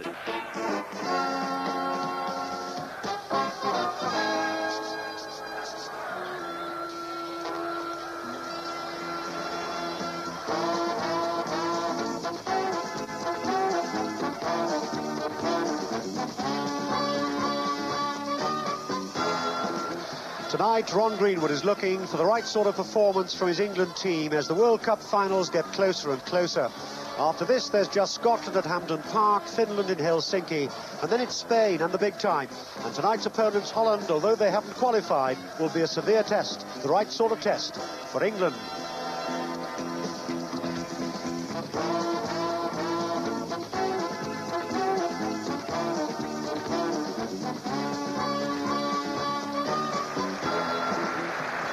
side. Tonight, Ron Greenwood is looking for the right sort of performance from his England team as the World Cup finals get closer and closer. After this, there's just Scotland at Hampden Park, Finland in Helsinki, and then it's Spain and the big time. And tonight's opponents, Holland, although they haven't qualified, will be a severe test, the right sort of test for England.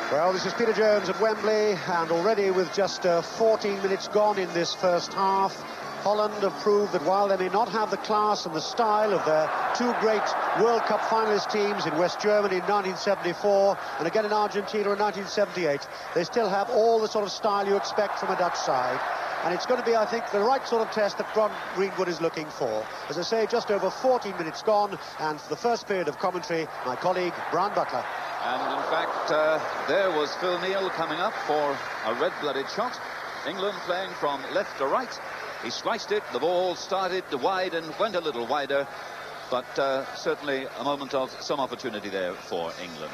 Well, this is Peter Jones at Wembley, and already with just 14 minutes gone in this first half, Holland have proved that while they may not have the class and the style of their two great World Cup finalist teams in West Germany in 1974 and again in Argentina in 1978, they still have all the sort of style you expect from a Dutch side. And it's going to be, I think, the right sort of test that Ron Greenwood is looking for. As I say, just over 14 minutes gone, and for the first period of commentary, my colleague, Bryon Butler. And in fact, there was Phil Neal coming up for a red-blooded shot. England playing from left to right. He sliced it, the ball started wide and went a little wider, but certainly a moment of some opportunity there for England.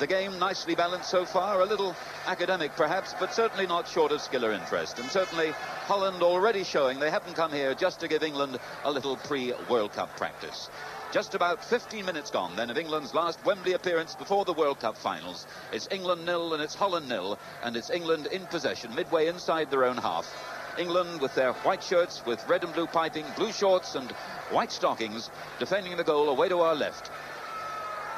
The game nicely balanced so far, a little academic perhaps, but certainly not short of skill or interest. And certainly Holland already showing they haven't come here just to give England a little pre-World Cup practice. Just about 15 minutes gone then of England's last Wembley appearance before the World Cup finals. It's England 0 and it's Holland 0, and it's England in possession midway inside their own half. England with their white shirts with red and blue piping, blue shorts and white stockings, defending the goal away to our left.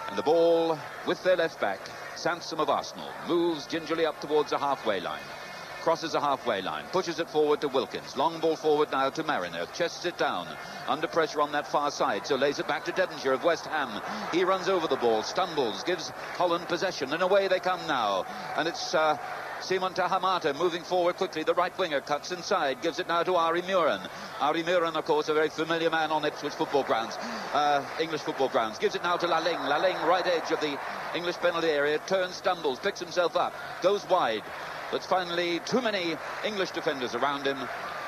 And the ball with their left back, Sansom of Arsenal, moves gingerly up towards the halfway line. Crosses the halfway line, pushes it forward to Wilkins. Long ball forward now to Mariner, chests it down. Under pressure on that far side, so lays it back to Devonshire of West Ham. He runs over the ball, stumbles, gives Holland possession, and away they come now. And it's Simon Tahamata moving forward quickly. The right winger cuts inside, gives it now to Ari Muren. Ari Muren, of course, a very familiar man on Ipswich football grounds, English football grounds. Gives it now to Laling. Laling, right edge of the English penalty area, turns, stumbles, picks himself up, goes wide. But finally, too many English defenders around him,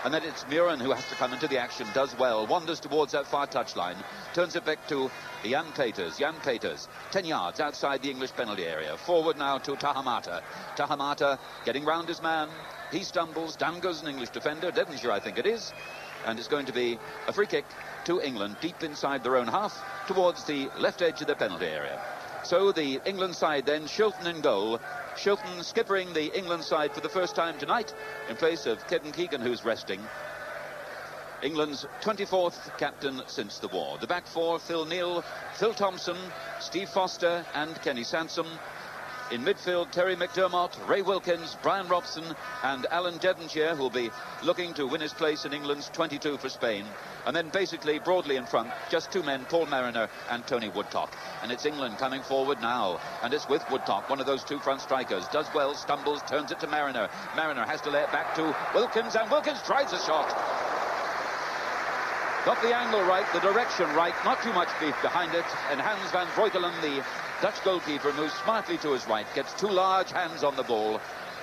and then it's Muren who has to come into the action, does well, wanders towards that far touchline, turns it back to Jan Peters. Jan Peters, 10 yards outside the English penalty area. Forward now to Tahamata. Tahamata getting round his man. He stumbles, down goes an English defender, Devonshire I think it is, and it's going to be a free kick to England deep inside their own half towards the left edge of the penalty area. So the England side then, Shilton in goal. Shilton skippering the England side for the first time tonight in place of Kevin Keegan, who's resting. England's 24th captain since the war. The back four, Phil Neal, Phil Thompson, Steve Foster and Kenny Sansom. In midfield, Terry McDermott, Ray Wilkins, Bryon Robson and Alan Devonshire, who'll be looking to win his place in England's 22 for Spain. And then basically broadly in front, just two men, Paul Mariner and Tony Woodcock. And it's England coming forward now, and it's with Woodcock, one of those two front strikers. Does well, stumbles, turns it to Mariner. Mariner has to lay it back to Wilkins, and Wilkins tries a shot. Got the angle right, the direction right, not too much beef behind it, and Hans van Breukelen, the Dutch goalkeeper, moves smartly to his right, gets two large hands on the ball,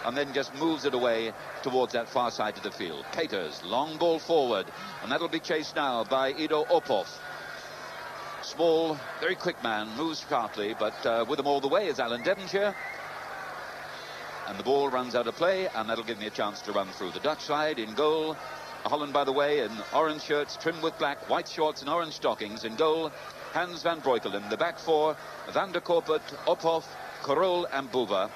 and then just moves it away towards that far side of the field. Peters, long ball forward, and that'll be chased now by Ido Opov. Small, very quick man, moves sharply, but with him all the way is Alan Devonshire. And the ball runs out of play, and that'll give me a chance to run through the Dutch side. In goal, Holland, by the way, in orange shirts trimmed with black, white shorts and orange stockings. In goal, Hans van Breukelen. The back four, Van der Korpert, Ophoff, Korol and Buva.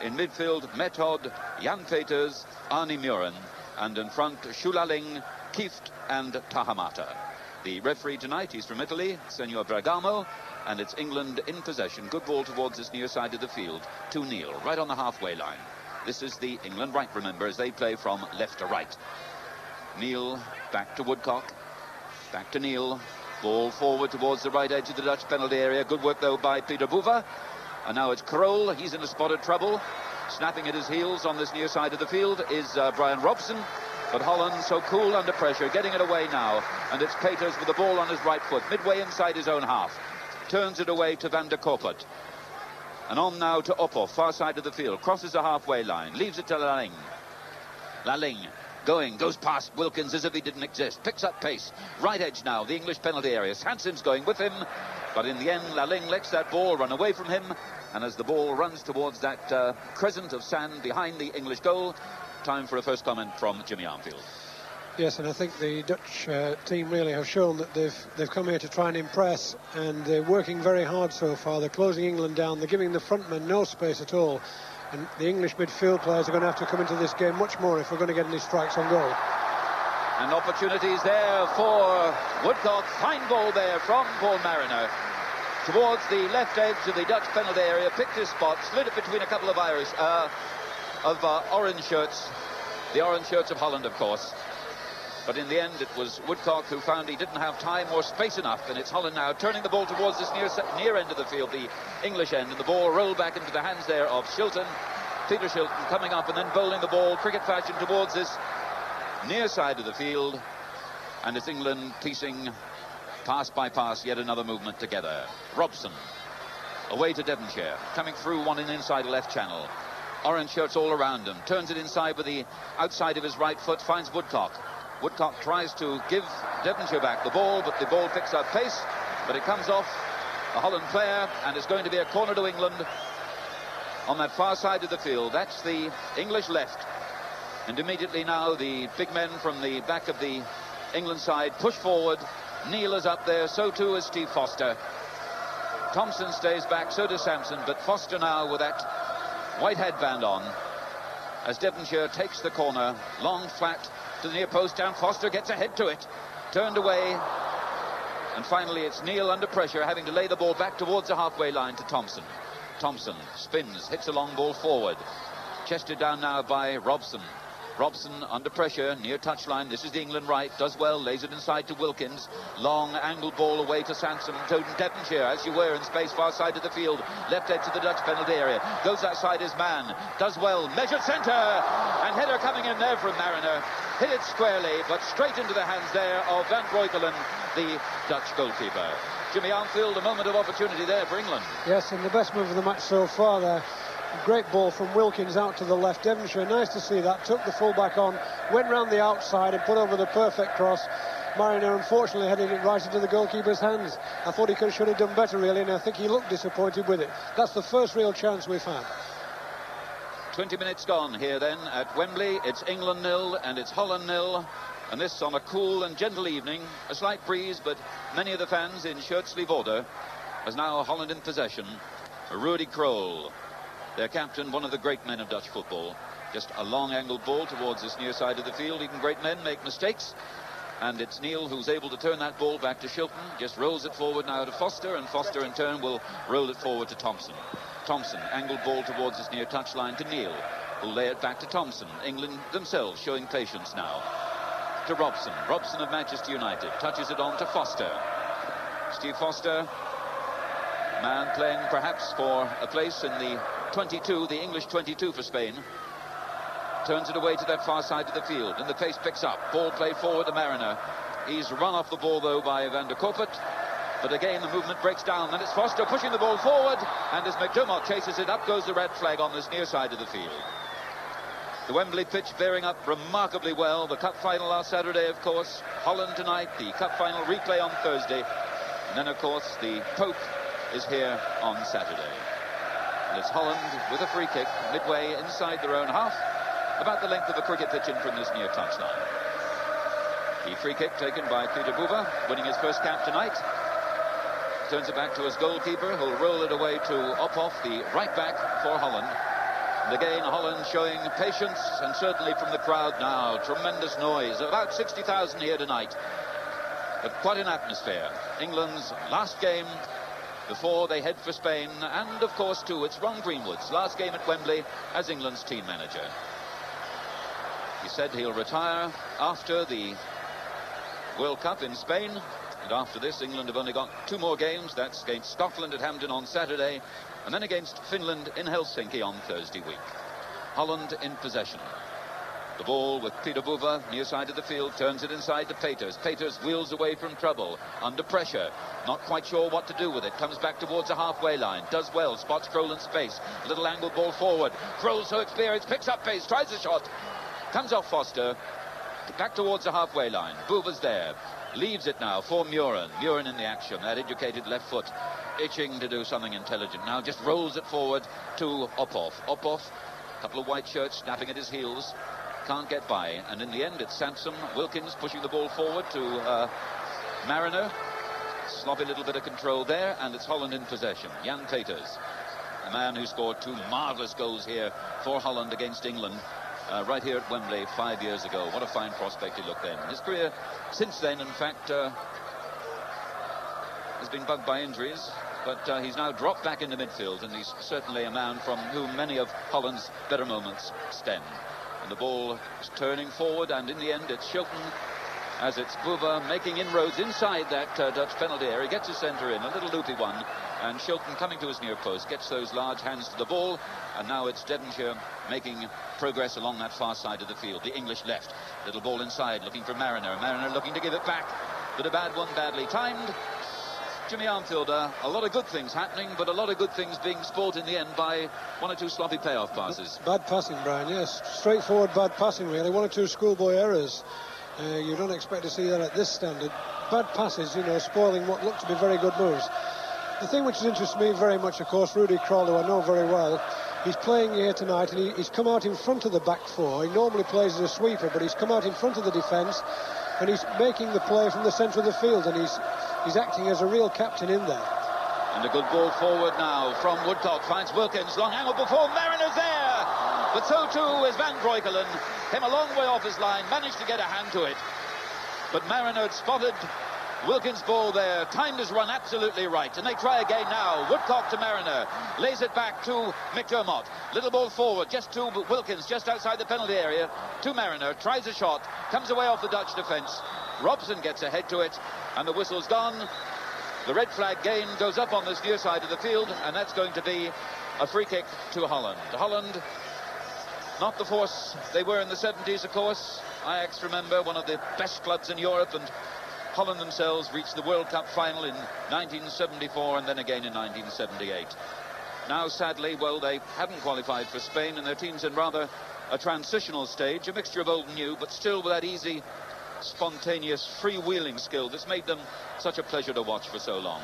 In midfield, Method, Jan Peters, Arnie Muren. And in front, Schulaling, Kieft and Tahamata. The referee tonight, he's from Italy, Senor Bergamo, and it's England in possession. Good ball towards this near side of the field to Neal, right on the halfway line. This is the England right, remember, as they play from left to right. Neal back to Woodcock, back to Neal. Ball forward towards the right edge of the Dutch penalty area. Good work, though, by Peter Buva. And now it's Kroll. He's in a spot of trouble. Snapping at his heels on this near side of the field is Bryon Robson. But Holland so cool under pressure, getting it away now. And it's Peters with the ball on his right foot, midway inside his own half. Turns it away to Van der Koppert. And on now to Ophoff, far side of the field. Crosses the halfway line, leaves it to Laling. Laling goes past Wilkins as if he didn't exist. Picks up pace. Right edge now, the English penalty area. Hansen's going with him. But in the end, Laling lets that ball run away from him. And as the ball runs towards that crescent of sand behind the English goal, time for a first comment from Jimmy Armfield. Yes, and I think the Dutch team really have shown that they've come here to try and impress, and they're working very hard so far. They're closing England down. They're giving the front men no space at all. And the English midfield players are going to have to come into this game much more if we're going to get any strikes on goal. And opportunities there for Woodcock. Fine ball there from Paul Mariner towards the left edge of the Dutch penalty area. Picked his spot, slid it between a couple of orange shirts. The orange shirts of Holland, of course. But in the end, it was Woodcock who found he didn't have time or space enough. And it's Holland now turning the ball towards this near end of the field, the English end. And the ball rolled back into the hands there of Shilton. Peter Shilton coming up and then bowling the ball cricket fashion towards this near side of the field. And it's England piecing pass by pass, yet another movement together. Robson away to Devonshire, coming through one in inside left channel. Orange shirts all around him. Turns it inside with the outside of his right foot. Finds Woodcock. Woodcock tries to give Devonshire back the ball, but the ball picks up pace. But it comes off a Holland player, and it's going to be a corner to England on that far side of the field. That's the English left. And immediately now the big men from the back of the England side push forward. Neil is up there, so too is Steve Foster. Thompson stays back, so does Sampson, but Foster now with that white headband on as Devonshire takes the corner, long flat to the near post, down Foster gets ahead to it, turned away, and finally it's Neil under pressure, having to lay the ball back towards the halfway line to Thompson. Thompson spins, hits a long ball forward, chested down now by Robson. Robson under pressure, near touchline. This is the England right, does well, lays it inside to Wilkins. Long angled ball away to Sansom. To Devonshire, as you were in space, far side of the field. Left edge to the Dutch penalty area. Goes outside his man, does well, measured centre. And header coming in there from Mariner. Hit it squarely, but straight into the hands there of Van Breukelen, the Dutch goalkeeper. Jimmy Armfield, a moment of opportunity there for England. Yes, and the best move of the match so far there. Great ball from Wilkins out to the left. Devonshire, nice to see that. Took the fullback on, went round the outside and put over the perfect cross. Mariner unfortunately headed it right into the goalkeeper's hands. I thought he should have done better really, and I think he looked disappointed with it. That's the first real chance we've had. 20 minutes gone here then at Wembley. It's England 0 and it's Holland 0. And this on a cool and gentle evening. A slight breeze, but many of the fans in shirt-sleeve order, as now Holland in possession. Rudy Krol, their captain, one of the great men of Dutch football. Just a long angled ball towards this near side of the field. Even great men make mistakes. And it's Neil who's able to turn that ball back to Shilton. Just rolls it forward now to Foster, and Foster in turn will roll it forward to Thompson. Thompson, angled ball towards this near touchline to Neil, who'll lay it back to Thompson. England themselves showing patience now. To Robson. Robson of Manchester United touches it on to Foster. Steve Foster, man playing perhaps for a place in the 22, the English 22 for Spain. Turns it away to that far side of the field, and the pace picks up. Ball played forward to Mariner. He's run off the ball though by Van der Koppert, but again the movement breaks down. Then it's Foster pushing the ball forward, and as McDermott chases it, up goes the red flag on this near side of the field. The Wembley pitch bearing up remarkably well. The cup final last Saturday, of course. Holland tonight, the cup final replay on Thursday, and then of course the Pope is here on Saturday. And it's Holland with a free kick midway inside their own half, about the length of a cricket pitch in from this near touchline. The free kick taken by Peter Buva, winning his first cap tonight. Turns it back to his goalkeeper, who'll roll it away to Ophoff, the right back for Holland. And again, Holland showing patience, and certainly from the crowd now. Tremendous noise. About 60,000 here tonight. But quite an atmosphere. England's last game before they head for Spain. And, of course, too, it's Ron Greenwood's last game at Wembley as England's team manager. He said he'll retire after the World Cup in Spain. And after this, England have only got 2 more games. That's against Scotland at Hampden on Saturday, and then against Finland in Helsinki on Thursday week. Holland in possession. The ball with Peter Buva, near side of the field, turns it inside to Peters. Peters wheels away from trouble, under pressure, not quite sure what to do with it. Comes back towards the halfway line, does well, spots Kroll in space. Little angle ball forward. Kroll, so experienced, picks up pace, tries a shot. Comes off Foster, back towards the halfway line. Buva's there, leaves it now for Muren. Muren in the action, that educated left foot, itching to do something intelligent. Now just rolls it forward to Ophoff. Ophoff, a couple of white shirts snapping at his heels. Can't get by, and in the end it's Sansom. Wilkins pushing the ball forward to Mariner. Sloppy little bit of control there, and it's Holland in possession. Jan Peters, a man who scored 2 marvellous goals here for Holland against England right here at Wembley 5 years ago. What a fine prospect he looked then. His career since then, in fact, has been bugged by injuries, but he's now dropped back into midfield, and he's certainly a man from whom many of Holland's better moments stem. And the ball is turning forward, and in the end it's Shilton, as it's Buva making inroads inside that Dutch penalty area. He gets a centre in, a little loopy one, and Shilton coming to his near post, gets those large hands to the ball, and now it's Devonshire making progress along that far side of the field. The English left, little ball inside, looking for Mariner. Mariner looking to give it back, but a bad one, badly timed. Jimmy Armfield, a lot of good things happening, but a lot of good things being spoilt in the end by 1 or 2 sloppy payoff passes. Bad passing, Brian, yes. Straightforward bad passing, really. 1 or 2 schoolboy errors. You don't expect to see that at this standard. Bad passes, you know, spoiling what looked to be very good moves. The thing which interests me very much, of course, Rudy Kroll, who I know very well, he's playing here tonight, and he's come out in front of the back four. He normally plays as a sweeper, but he's come out in front of the defence, and he's making the play from the centre of the field, and he's acting as a real captain in there. And a good ball forward now from Woodcock. Finds Wilkins. Long angle before. Mariner's there. But so too is Van Breukelen. Came a long way off his line. Managed to get a hand to it. But Mariner had spotted Wilkins' ball there. Timed his run absolutely right. And they try again now. Woodcock to Mariner. Lays it back to McDermott. Little ball forward. Just to Wilkins. Just outside the penalty area. To Mariner. Tries a shot. Comes away off the Dutch defence. Robson gets ahead to it, and the whistle's gone. The red flag gain goes up on this near side of the field, and that's going to be a free kick to Holland. Holland, not the force they were in the 70s, of course. Ajax, remember, one of the best clubs in Europe, and Holland themselves reached the World Cup final in 1974 and then again in 1978. Now, sadly, well, they haven't qualified for Spain, and their team's in rather a transitional stage, a mixture of old and new, but still with that easy, spontaneous, freewheeling skill that's made them such a pleasure to watch for so long.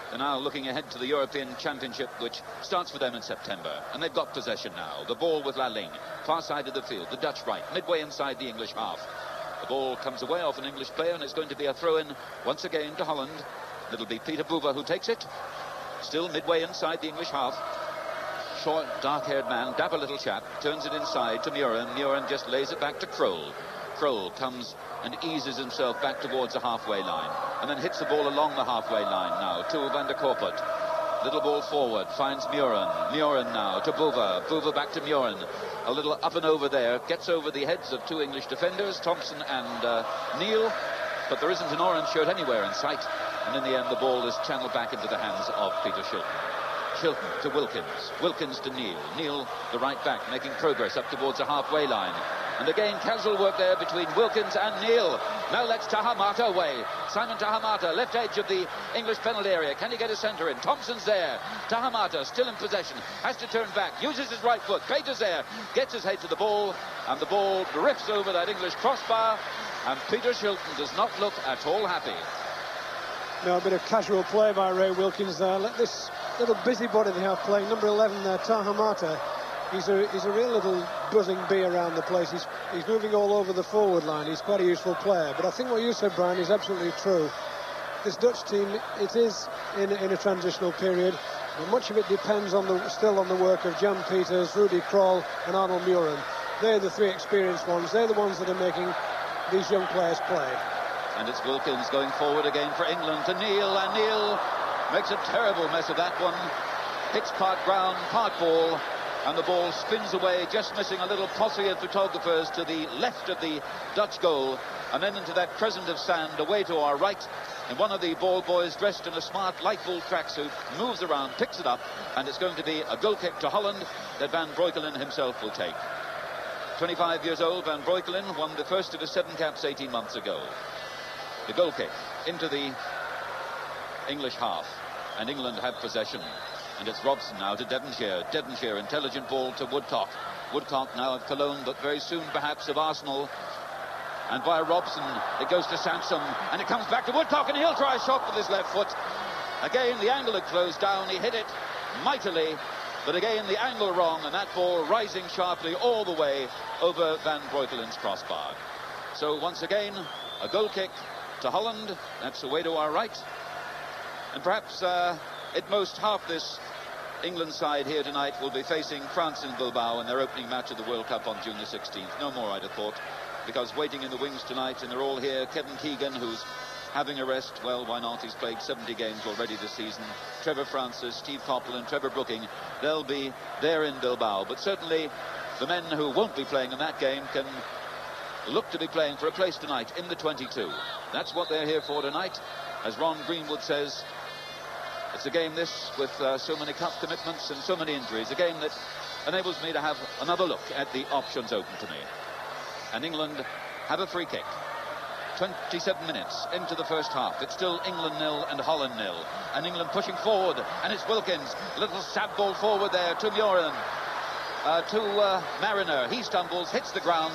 They're now looking ahead to the European Championship, which starts for them in September, and they've got possession now. The ball with Lalling, far side of the field, the Dutch right, midway inside the English half. The ball comes away off an English player, and it's going to be a throw-in once again to Holland. It'll be Peter Buva who takes it, still midway inside the English half. Short, dark-haired man, dapper little chap, turns it inside to Muren. Muren just lays it back to Kroll. Kroll comes and eases himself back towards the halfway line, and then hits the ball along the halfway line now to Van der Korput. Little ball forward, finds Muren. Muren now to Buva. Buva back to Muren. A little up and over there, gets over the heads of 2 English defenders, Thompson and Neal, but there isn't an orange shirt anywhere in sight, and in the end the ball is channeled back into the hands of Peter Shilton. Shilton to Wilkins. Wilkins to Neal. Neal, the right back, making progress up towards the halfway line. And again, casual work there between Wilkins and Neal. Now let's Tahamata away. Simon Tahamata, left edge of the English penalty area. Can he get a centre in? Thompson's there. Tahamata still in possession. Has to turn back. Uses his right foot. Peters there. Gets his head to the ball. And the ball drifts over that English crossbar. And Peter Shilton does not look at all happy. No, a bit of casual play by Ray Wilkins there. Let this little busybody they have playing, number 11 there, Tahamata. He's a real little buzzing bee around the place. He's moving all over the forward line. He's quite a useful player. But I think what you said, Brian, is absolutely true. This Dutch team, it is in a transitional period. And much of it depends still on the work of Jan Peters, Rudy Kroll and Arnold Muren. They're the 3 experienced ones. They're the ones that are making these young players play. And it's Wilkins going forward again for England to Neal, and Neal makes a terrible mess of that one. Hits part ground, part ball, and the ball spins away, just missing a little posse of photographers to the left of the Dutch goal, and then into that crescent of sand away to our right. And one of the ball boys, dressed in a smart light blue tracksuit, moves around, picks it up, and it's going to be a goal kick to Holland that Van Breukelen himself will take. 25 years old, Van Breukelen won the first of his 7 caps 18 months ago. The goal kick into the English half, and England have possession. And it's Robson now to Devonshire. Devonshire, intelligent ball to Woodcock. Woodcock now of Cologne, but very soon perhaps of Arsenal. And via Robson, it goes to Sansom, and it comes back to Woodcock, and he'll try a shot with his left foot. Again, the angle had closed down. He hit it mightily, but again, the angle wrong, and that ball rising sharply all the way over Van Breukelen's crossbar. So once again, a goal kick to Holland. That's away to our right. And perhaps at most half this England side here tonight will be facing France in Bilbao in their opening match of the World Cup on June the 16th. No more, I'd have thought, because waiting in the wings tonight, and they're all here. Kevin Keegan, who's having a rest. Well, why not? He's played 70 games already this season. Trevor Francis, Steve Coppell and Trevor Brooking, they'll be there in Bilbao. But certainly the men who won't be playing in that game can look to be playing for a place tonight in the 22. That's what they're here for tonight. As Ron Greenwood says, it's a game this with so many cup commitments and so many injuries. A game that enables me to have another look at the options open to me. And England have a free kick. 27 minutes into the first half. It's still England 0 and Holland 0. And England pushing forward. And it's Wilkins. Little stab ball forward there to Muren. To Mariner. He stumbles, hits the ground.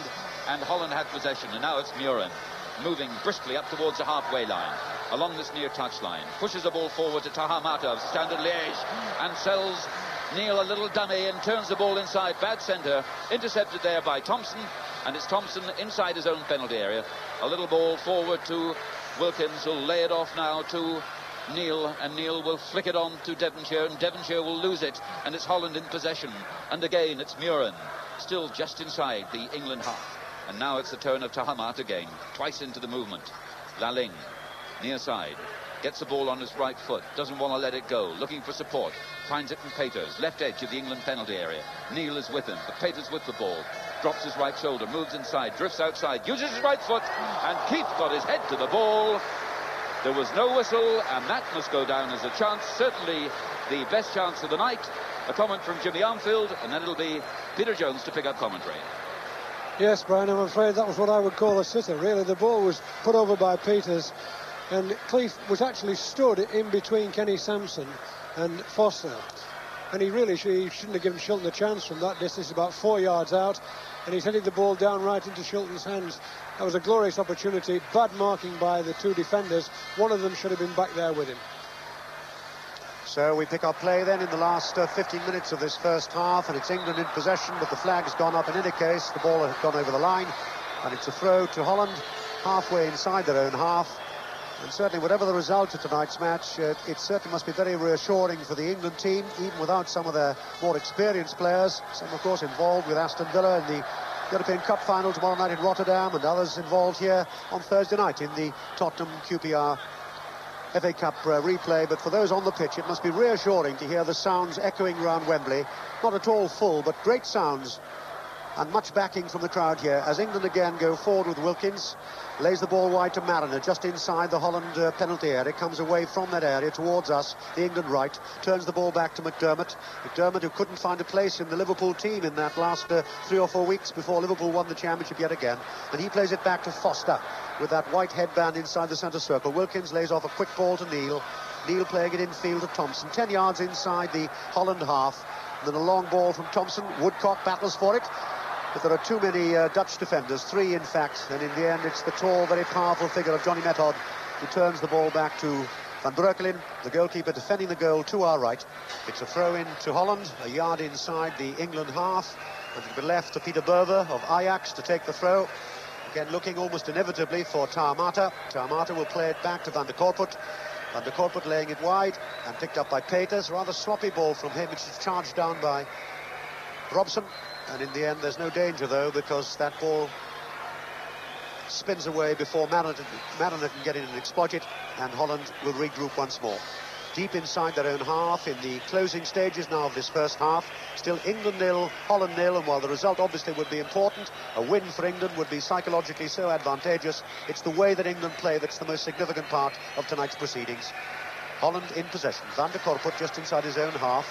And Holland had possession. And now it's Muren moving briskly up towards the halfway line. Along this near touchline. Pushes the ball forward to Taha Mata of Standard Liège. And sells Neil a little dummy and turns the ball inside. Bad centre. Intercepted there by Thompson. And it's Thompson inside his own penalty area. A little ball forward to Wilkins, who'll lay it off now to Neil, and Neil will flick it on to Devonshire, and Devonshire will lose it, and it's Holland in possession. And again, it's Muren, still just inside the England half. And now it's the turn of Tahamat again, twice into the movement. Laling, near side, gets the ball on his right foot, doesn't want to let it go, looking for support, finds it from Peters, left edge of the England penalty area. Neil is with him, but Peters with the ball. Drops his right shoulder, moves inside, drifts outside, uses his right foot, and Keith got his head to the ball. There was no whistle, and that must go down as a chance, certainly the best chance of the night. A comment from Jimmy Armfield, and then it'll be Peter Jones to pick up commentary. Yes, Brian, I'm afraid that was what I would call a sitter, really. The ball was put over by Peters, and Cleef was actually stood in between Kenny Sampson and Foster. And he shouldn't have given Shilton a chance from that distance, about 4 yards out. And he's headed the ball down right into Shilton's hands. That was a glorious opportunity. Bad marking by the two defenders. One of them should have been back there with him. So we pick up play then in the last 15 minutes of this first half, and it's England in possession, but the flag's gone up in any case. The ball has gone over the line, and it's a throw to Holland, halfway inside their own half. And certainly, whatever the result of tonight's match, it certainly must be very reassuring for the England team, even without some of their more experienced players. Some, of course, involved with Aston Villa in the European Cup final tomorrow night in Rotterdam, and others involved here on Thursday night in the Tottenham QPR FA Cup replay. But for those on the pitch, it must be reassuring to hear the sounds echoing around Wembley. Not at all full, but great sounds. And much backing from the crowd here as England again go forward with Wilkins. Lays the ball wide to Mariner, just inside the Holland penalty area. Comes away from that area towards us, the England right. Turns the ball back to McDermott. McDermott, who couldn't find a place in the Liverpool team in that last 3 or 4 weeks before Liverpool won the championship yet again. And he plays it back to Foster with that white headband inside the centre circle. Wilkins lays off a quick ball to Neil. Neil playing it infield to Thompson. 10 yards inside the Holland half. And then a long ball from Thompson. Woodcock battles for it. But there are too many Dutch defenders, 3 in fact, and in the end it's the tall, very powerful figure of Johnny Method who turns the ball back to Van Breukelen, the goalkeeper defending the goal to our right. It's a throw-in to Holland, a yard inside the England half, and it'll be left to Peter Berver of Ajax to take the throw. Again, looking almost inevitably for Tahamata. Tahamata will play it back to Van der Korput. Van der Korput laying it wide and picked up by Peters. Rather sloppy ball from him, which is charged down by Robson. And in the end, there's no danger, though, because that ball spins away before Mariner can get in and exploit it, and Holland will regroup once more. Deep inside their own half in the closing stages now of this first half. Still England 0, Holland 0, and while the result obviously would be important, a win for England would be psychologically so advantageous. It's the way that England play that's the most significant part of tonight's proceedings. Holland in possession. Van der Korput just inside his own half.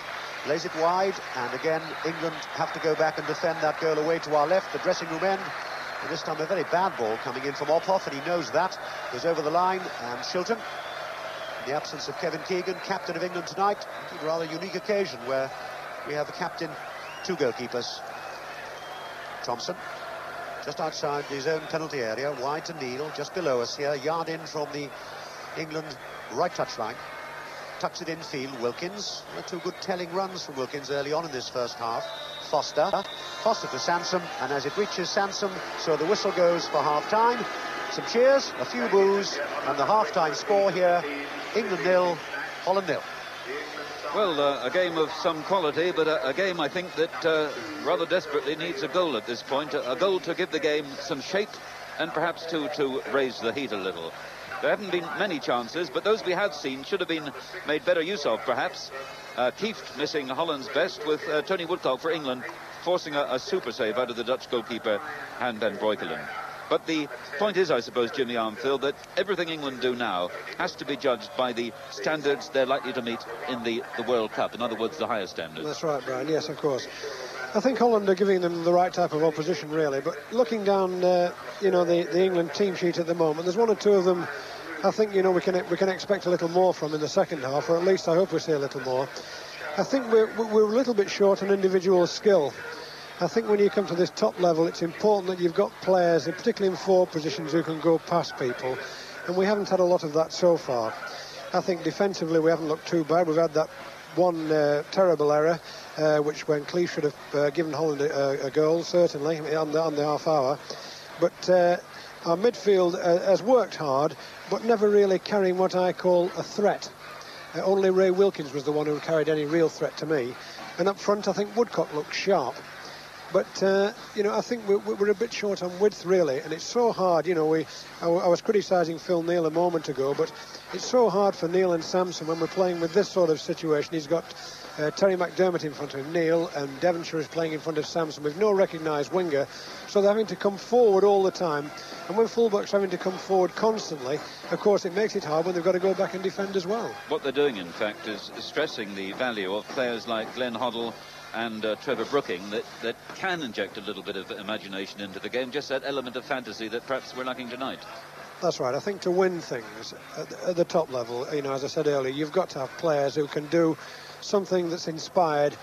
Lays it wide, and again England have to go back and defend that goal away to our left, the dressing room end. And this time a very bad ball coming in from Ophoff, and he knows that. Goes over the line, and Shilton, in the absence of Kevin Keegan, captain of England tonight, a rather unique occasion where we have the captain, 2 goalkeepers. Thompson, just outside his own penalty area, wide to Neil, just below us here, a yard in from the England right touchline. Tucks it infield, Wilkins. 2 good telling runs from Wilkins early on in this first half. Foster to Sansom, and as it reaches Sansom, so the whistle goes for half-time. Some cheers, a few boos, and the half-time score here, England 0, Holland 0. Well, a game of some quality, but a game I think that rather desperately needs a goal at this point. A goal to give the game some shape and perhaps to raise the heat a little. There haven't been many chances, but those we had seen should have been made better use of, perhaps. Kieft missing Holland's best, with Tony Woodcock for England forcing a super save out of the Dutch goalkeeper, Han van Breukelen. But the point is, I suppose, Jimmy Armfield, that everything England do now has to be judged by the standards they're likely to meet in the World Cup. In other words, the higher standards. That's right, Brian. Yes, of course. I think Holland are giving them the right type of opposition, really. But looking down, the England team sheet at the moment, there's 1 or 2 of them I think, we can expect a little more from in the second half, or at least I hope we see a little more. I think we're a little bit short on individual skill. I think when you come to this top level, it's important that you've got players, particularly in forward positions, who can go past people. And we haven't had a lot of that so far. I think defensively we haven't looked too bad. We've had that one terrible error, which when Cleef should have given Holland a goal, certainly, on the half hour. But our midfield has worked hard, but never really carrying what I call a threat. Only Ray Wilkins was the one who carried any real threat to me. And up front, I think Woodcock looked sharp. But, I think we're a bit short on width, really. And it's so hard, I was criticising Phil Neal a moment ago, but it's so hard for Neil and Samson when we're playing with this sort of situation. He's got Terry McDermott in front of him, Neil, and Devonshire is playing in front of Samson with no recognised winger. So they're having to come forward all the time. And when fullbacks are having to come forward constantly, of course, it makes it hard when they've got to go back and defend as well. What they're doing, in fact, is stressing the value of players like Glenn Hoddle and Trevor Brooking that can inject a little bit of imagination into the game, just that element of fantasy that perhaps we're lacking tonight. That's right. I think to win things at the top level, as I said earlier, you've got to have players who can do something that's inspired,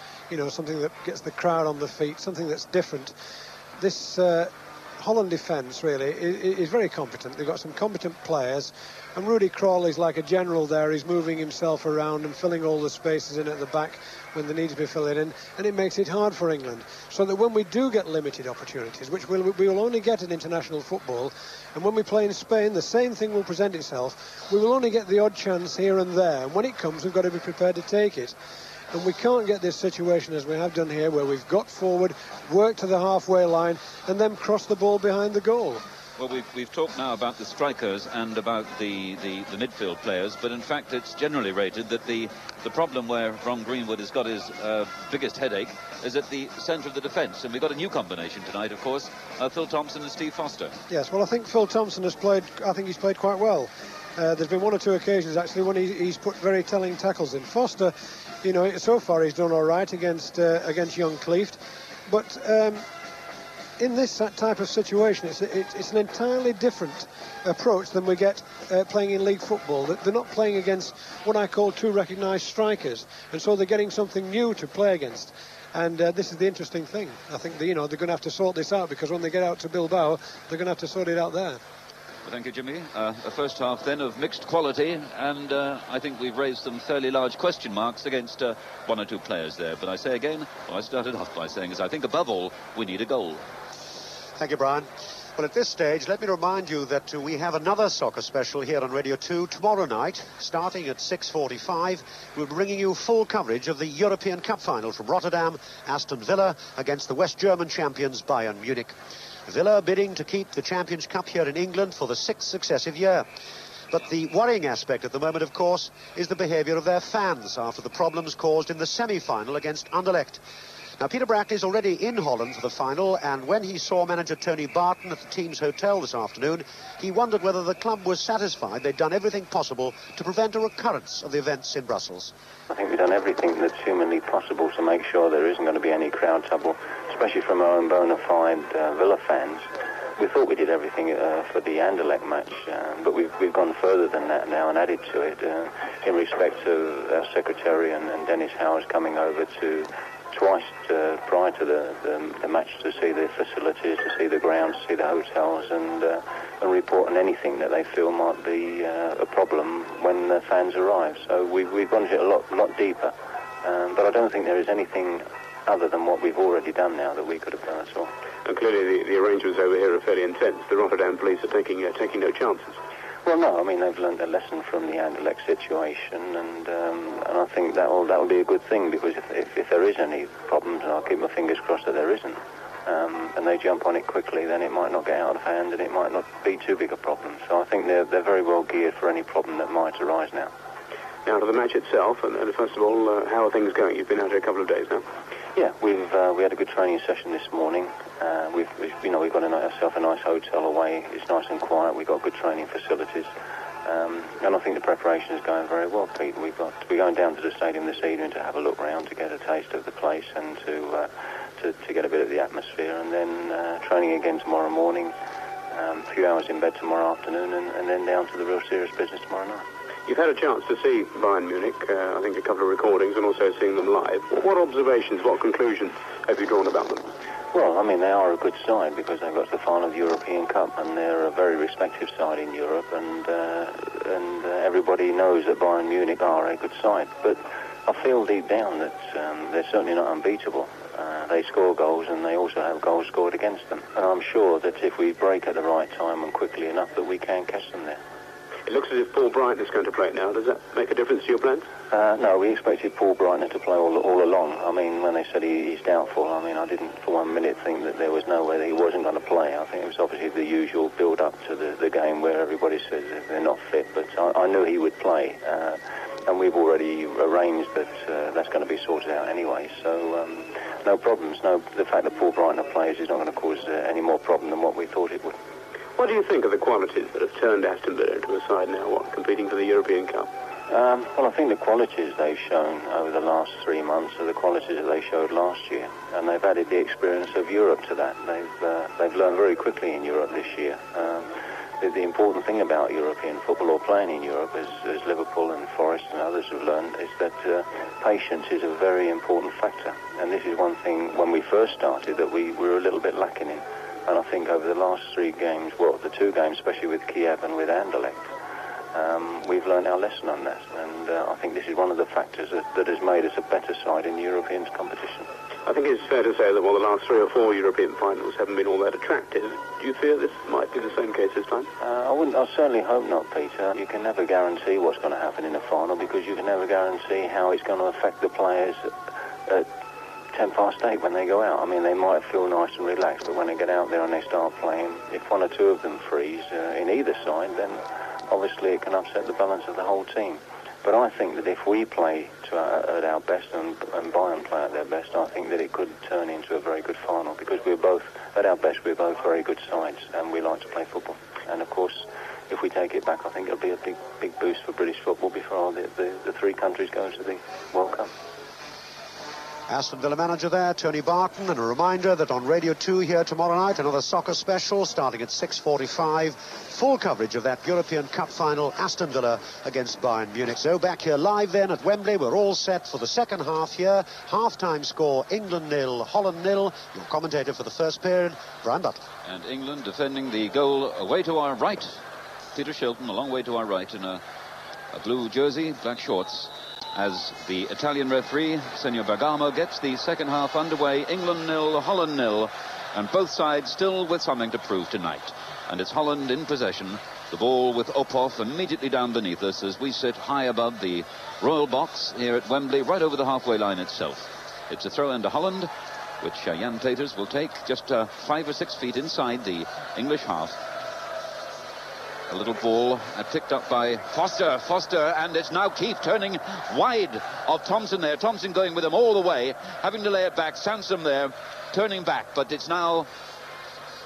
something that gets the crowd on the feet, something that's different. This Holland defence really is very competent. They've got some competent players, and Rudy Crawley's like a general there. He's moving himself around and filling all the spaces in at the back when they need to be filled in, and it makes it hard for England. So that when we do get limited opportunities, which we will only get in international football, and when we play in Spain, the same thing will present itself. We will only get the odd chance here and there, and when it comes, we've got to be prepared to take it. And we can't get this situation as we have done here, where we've got forward, worked to the halfway line, and then crossed the ball behind the goal. Well, we've talked now about the strikers and about the midfield players, but in fact it's generally rated that the problem where Ron Greenwood has got his biggest headache is at the centre of the defence. And we've got a new combination tonight, of course, Phil Thompson and Steve Foster. Yes, well, I think Phil Thompson he's played quite well. There's been 1 or 2 occasions, actually, when he's put very telling tackles in. Foster, so far he's done all right against young Cleeft. But in this type of situation, it's an entirely different approach than we get playing in league football. They're not playing against what I call 2 recognised strikers, and so they're getting something new to play against. And this is the interesting thing. I think they're going to have to sort this out, because when they get out to Bilbao, they're going to have to sort it out there. Well, thank you, Jimmy. A first half then of mixed quality, and I think we've raised some fairly large question marks against 1 or 2 players there. But I say again, what I started off by saying is I think above all we need a goal. Thank you, Brian. Well, at this stage, let me remind you that we have another soccer special here on Radio 2 tomorrow night, starting at 6:45. We're bringing you full coverage of the European Cup final from Rotterdam, Aston Villa against the West German champions Bayern Munich. Villa bidding to keep the Champions Cup here in England for the 6th successive year. But the worrying aspect at the moment, of course, is the behaviour of their fans after the problems caused in the semi-final against Anderlecht. Now, Peter Brackley's already in Holland for the final, and when he saw manager Tony Barton at the team's hotel this afternoon, he wondered whether the club was satisfied they'd done everything possible to prevent a recurrence of the events in Brussels. I think we've done everything that's humanly possible to make sure there isn't going to be any crowd trouble, especially from our own bona fide Villa fans. We thought we did everything for the Anderlecht match, but we've gone further than that now and added to it in respect of our secretary and Dennis Howard coming over to twice prior to the match to see the facilities, to see the grounds, to see the hotels, and report on anything that they feel might be a problem when the fans arrive. So we've gone a lot deeper, but I don't think there is anything other than what we've already done now that we could have done at all. And clearly the arrangements over here are fairly intense. The Rotterdam police are taking no chances. Well, no, I mean, they've learned a lesson from the Anderlecht situation, and I think that'll be a good thing, because if there is any problems, and I'll keep my fingers crossed that there isn't, and they jump on it quickly, then it might not get out of hand and it might not be too big a problem. So I think they're very well geared for any problem that might arise now. Now to the match itself, and first of all, how are things going? You've been out here a couple of days now. Yeah, we had a good training session this morning. We've got ourselves a nice hotel away. It's nice and quiet. We've got good training facilities, and I think the preparation is going very well, Pete. We're going down to the stadium this evening to have a look round, to get a taste of the place, and to get a bit of the atmosphere, and then training again tomorrow morning. A few hours in bed tomorrow afternoon, and then down to the real serious business tomorrow night. You've had a chance to see Bayern Munich, I think a couple of recordings, and also seeing them live. What observations, what conclusions have you drawn about them? Well, I mean, they are a good side because they've got to the final of the European Cup, and they're a very respected side in Europe, and everybody knows that Bayern Munich are a good side. But I feel deep down that they're certainly not unbeatable. They score goals, and they also have goals scored against them. And I'm sure that if we break at the right time and quickly enough, that we can catch them there. It looks as if Paul Bryon is going to play now. Does that make a difference to your plans? No, we expected Paul Bryon to play all along. I mean, when they said he's doubtful, I mean, I didn't for 1 minute think that there was no way that he wasn't going to play. I think it was obviously the usual build-up to the game where everybody says that they're not fit. But I knew he would play, and we've already arranged that that's going to be sorted out anyway. So no problems. No, the fact that Paul Bryon plays is not going to cause any more problem than what we thought it would. What do you think of the qualities that have turned Aston Villa into a side now, competing for the European Cup? Well, I think the qualities they've shown over the last 3 months are the qualities that they showed last year, and they've added the experience of Europe to that. They've learned very quickly in Europe this year. The important thing about European football, or playing in Europe, as Liverpool and Forest and others have learned, is that patience is a very important factor. And this is one thing, when we first started, that we were a little bit lacking in. And I think over the last 3 games, well, the 2 games, especially with Kiev and with Anderlecht, we've learned our lesson on that. And I think this is one of the factors that has made us a better side in the European competition. I think it's fair to say that, the last 3 or 4 European finals haven't been all that attractive. Do you fear this might be the same case this time? I certainly hope not, Peter. You can never guarantee what's going to happen in a final, because you can never guarantee how it's going to affect the players at 8:10 when they go out. I mean, they might feel nice and relaxed, but when they get out there and they start playing, if 1 or 2 of them freeze in either side, then obviously it can upset the balance of the whole team. But I think that if we play at our best and Bayern play at their best, I think that it could turn into a very good final, because we're both, at our best, we're both very good sides, and we like to play football. And of course, if we take it back, I think it'll be a big boost for British football before the 3 countries go to the World Cup. Aston Villa manager there, Tony Barton, and a reminder that on Radio 2 here tomorrow night, another soccer special starting at 6:45. Full coverage of that European Cup final, Aston Villa against Bayern Munich. So back here live then at Wembley, we're all set for the second half here. Half-time score, England 0, Holland 0. Your commentator for the first period, Bryon Butler. And England defending the goal away to our right. Peter Shilton a long way to our right in a blue jersey, black shorts, as the Italian referee, Senor Bergamo, gets the second half underway. England 0, Holland 0, and both sides still with something to prove tonight. And it's Holland in possession. The ball with Ophoff immediately down beneath us as we sit high above the Royal Box here at Wembley, right over the halfway line itself. It's a throw into Holland, which Jan Peters will take just 5 or 6 feet inside the English half. A little ball picked up by Foster, and it's now Keefe turning wide of Thompson there. Thompson going with him all the way, having to lay it back. Sansom there, turning back, but it's now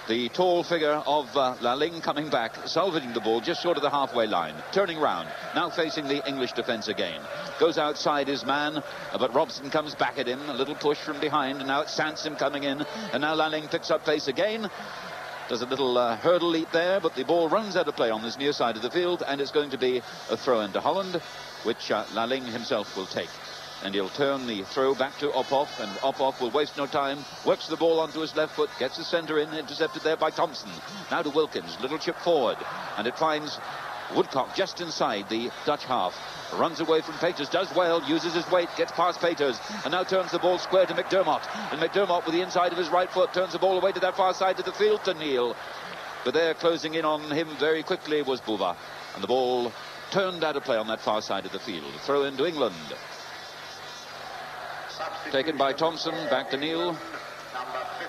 the tall figure of Lalling coming back, salvaging the ball just short of the halfway line, turning round, now facing the English defence again. Goes outside his man, but Robson comes back at him, a little push from behind, and now it's Sansom coming in, and now Lalling picks up pace again. Does a little hurdle leap there, but the ball runs out of play on this near side of the field, and it's going to be a throw into Holland, which Lalling himself will take. And he'll turn the throw back to Ophoff, and Ophoff will waste no time, works the ball onto his left foot, gets the centre in, intercepted there by Thompson. Now to Wilkins, little chip forward, and it finds Woodcock just inside the Dutch half. Runs away from Peters, does well, uses his weight, gets past Peters, and now turns the ball square to McDermott. And McDermott, with the inside of his right foot, turns the ball away to that far side of the field to Neal. But there, closing in on him very quickly, was Buva. And the ball turned out of play on that far side of the field. Throw into England. Taken by Thompson, back to Neal.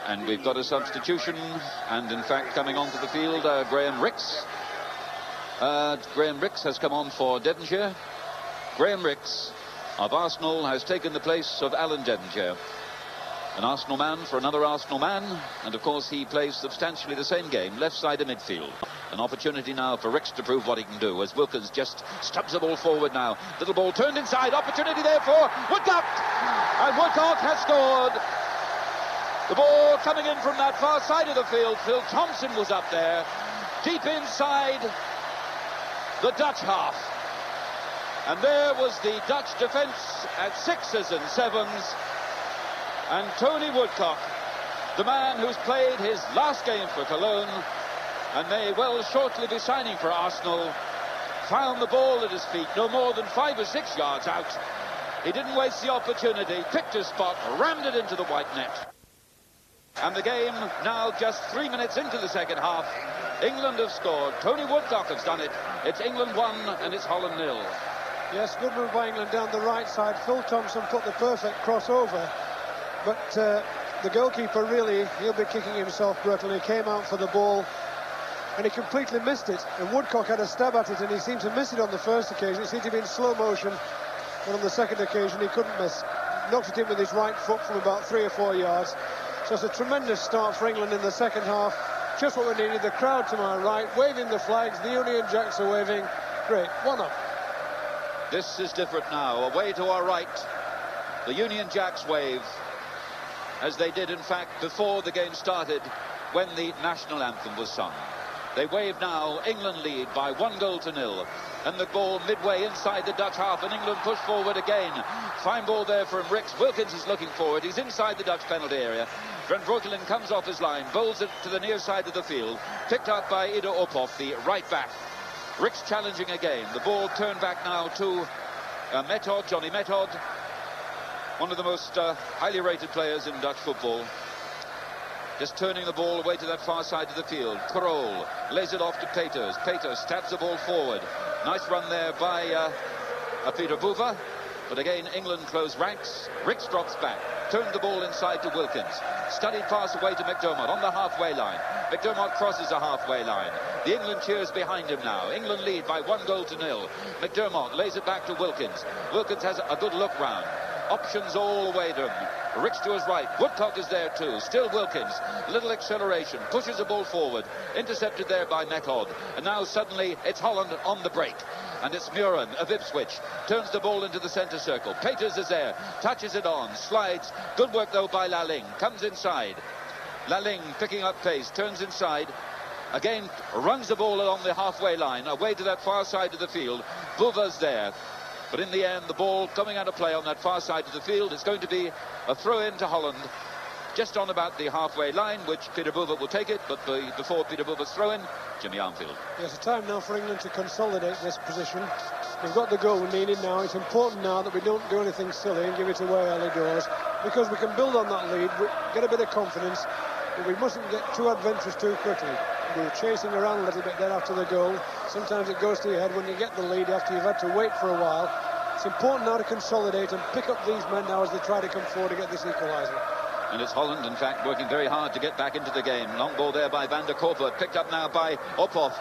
And we've got a substitution. And in fact, coming onto the field, Graham Rix. Graham Rix has come on for Devonshire. Graham Rix of Arsenal has taken the place of Alan Devonshire. An Arsenal man for another Arsenal man, and of course he plays substantially the same game, left side of midfield. An opportunity now for Rix to prove what he can do as Wilkins just stubs the ball forward now. Little ball turned inside, opportunity there for Woodcock, and Woodcock has scored. The ball coming in from that far side of the field. Phil Thompson was up there, deep inside the Dutch half. And there was the Dutch defence at 6s and 7s. And Tony Woodcock, the man who's played his last game for Cologne and may well shortly be signing for Arsenal, found the ball at his feet, no more than 5 or 6 yards out. He didn't waste the opportunity, picked his spot, rammed it into the white net. And the game now just 3 minutes into the second half. England have scored. Tony Woodcock has done it. It's England 1 and it's Holland 0. Yes, good move by England down the right side. Phil Thompson put the perfect crossover. But the goalkeeper really, he'll be kicking himself, Brettle. He came out for the ball and he completely missed it. And Woodcock had a stab at it and he seemed to miss it on the first occasion. It seemed to be in slow motion. But on the second occasion, he couldn't miss. Knocked it in with his right foot from about 3 or 4 yards. So it's a tremendous start for England in the second half. Just what we needed. The crowd to my right, waving the flags. The Union Jacks are waving. Great. 1-up. This is different now. Away to our right. The Union Jacks wave, as they did, in fact, before the game started, when the national anthem was sung. They wave now. England lead by 1-0. And the ball midway inside the Dutch half, and England push forward again. Fine ball there from Rix. Wilkins is looking forward. He's inside the Dutch penalty area. Van Breukelen comes off his line, bowls it to the near side of the field. Picked up by Ido Ophoff, the right back. Rix challenging again. The ball turned back now to Method, Johnny Method. One of the most highly rated players in Dutch football. Just turning the ball away to that far side of the field. Krol lays it off to Peters. Peters stabs the ball forward. Nice run there by Peter Buva. But again, England close ranks. Rix drops back. Turned the ball inside to Wilkins. Studied pass away to McDermott on the halfway line. McDermott crosses the halfway line. The England cheers behind him now. England lead by 1-0. McDermott lays it back to Wilkins. Wilkins has a good look round. Options all the way to him. Rix to his right. Woodcock is there too. Still Wilkins. Little acceleration. Pushes the ball forward. Intercepted there by Method. And now suddenly it's Holland on the break. And it's Muren of Ipswich. Turns the ball into the centre circle. Peters is there. Touches it on. Slides. Good work though by Lalling. Comes inside. Lalling picking up pace. Turns inside. Again runs the ball along the halfway line. Away to that far side of the field. Buva's there. But in the end, the ball coming out of play on that far side of the field. It's going to be a throw-in to Holland, just on about the halfway line, which Peter Buva will take it. But before Peter Buva's throw-in, Jimmy Armfield. Yes, it's time now for England to consolidate this position. We've got the goal we needed now. It's important now that we don't do anything silly and give it away early doors, because we can build on that lead, get a bit of confidence, but we mustn't get too adventurous too quickly. We're chasing around a little bit there after the goal. Sometimes it goes to your head when you get the lead after you've had to wait for a while. It's important now to consolidate and pick up these men now as they try to come forward to get this equaliser. And it's Holland, in fact, working very hard to get back into the game. Long ball there by Van der Korpert, picked up now by Ophoff.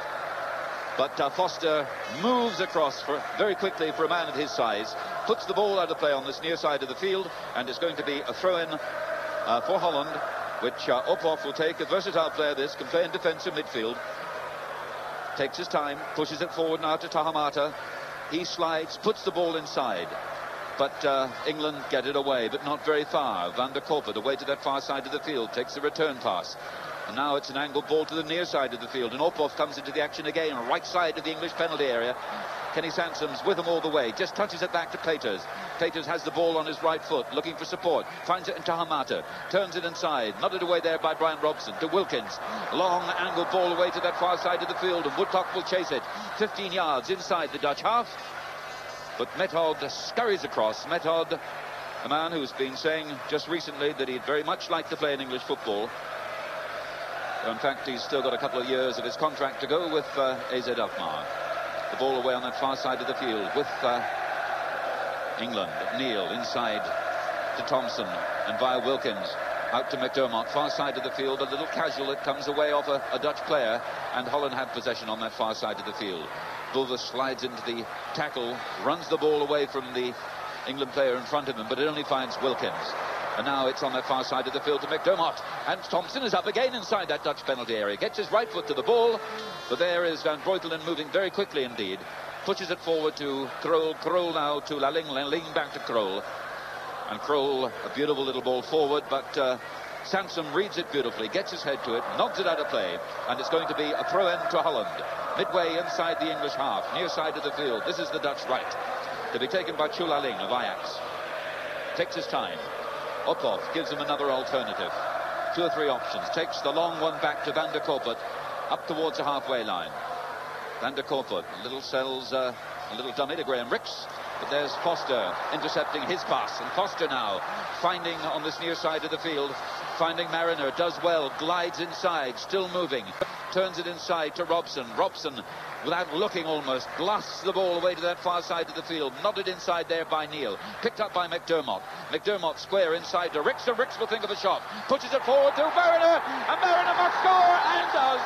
But Foster moves across very quickly for a man of his size, puts the ball out of play on this near side of the field, and it's going to be a throw-in for Holland, which Uphoff will take. A versatile player, this, can play in defensive midfield. Takes his time, pushes it forward now to Tahamata. He slides, puts the ball inside. But England get it away, but not very far. Van der Korpert away to that far side of the field, takes the return pass. And now it's an angled ball to the near side of the field, and Uphoff comes into the action again, right side of the English penalty area. Kenny Sansom's with him all the way, just touches it back to Peters. Peters has the ball on his right foot, looking for support, finds it in Tahamata, turns it inside, nodded away there by Bryon Robson to Wilkins. Long angled ball away to that far side of the field, and Woodcock will chase it 15 yards inside the Dutch half. But Method scurries across. Method, a man who's been saying just recently that he'd very much like to play in English football. In fact, he's still got a couple of years of his contract to go with AZ Alkmaar. The ball away on that far side of the field with England. Neil inside to Thompson, and via Wilkins out to McDermott, far side of the field. A little casual, it comes away off a Dutch player, and Holland had possession on that far side of the field. Bulver slides into the tackle, runs the ball away from the England player in front of him, but it only finds Wilkins. And now it's on that far side of the field to McDermott, and Thompson is up again inside that Dutch penalty area, gets his right foot to the ball, but there is Van Breukelen moving very quickly indeed, pushes it forward to Krol. Krol now to Laling, Laling back to Krol, and Krol, a beautiful little ball forward, but Sansom reads it beautifully, gets his head to it, nods it out of play, and it's going to be a throw-in to Holland, midway inside the English half, near side of the field. This is the Dutch right, to be taken by Chulaling of Ajax. Takes his time. Uphoff gives him another alternative. 2 or 3 options. Takes the long one back to Van der Korpert, up towards the halfway line. Van der Korpert, sells a little dummy to Graham Rix, but there's Foster intercepting his pass, and Foster now finding on this near side of the field, finding Mariner, does well, glides inside, still moving, turns it inside to Robson. Robson, without looking almost, blasts the ball away to that far side of the field, nodded inside there by Neil, picked up by McDermott. McDermott square inside to Rix, and Rix will think of a shot, pushes it forward to Mariner, and Mariner must score, and does.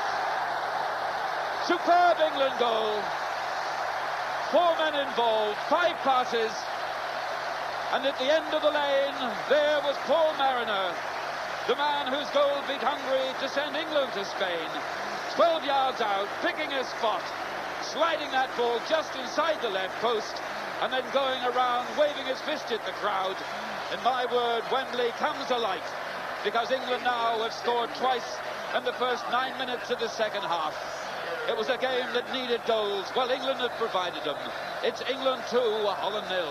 Superb England goal. 4 men involved, 5 passes, and at the end of the lane there was Paul Mariner, the man whose goal beat Hungary to send England to Spain. 12 yards out, picking a spot, sliding that ball just inside the left post, and then going around waving his fist at the crowd. In my word, Wembley comes alive, because England now have scored twice in the first 9 minutes of the second half. It was a game that needed goals. Well, England had provided them. It's England 2, Holland 0.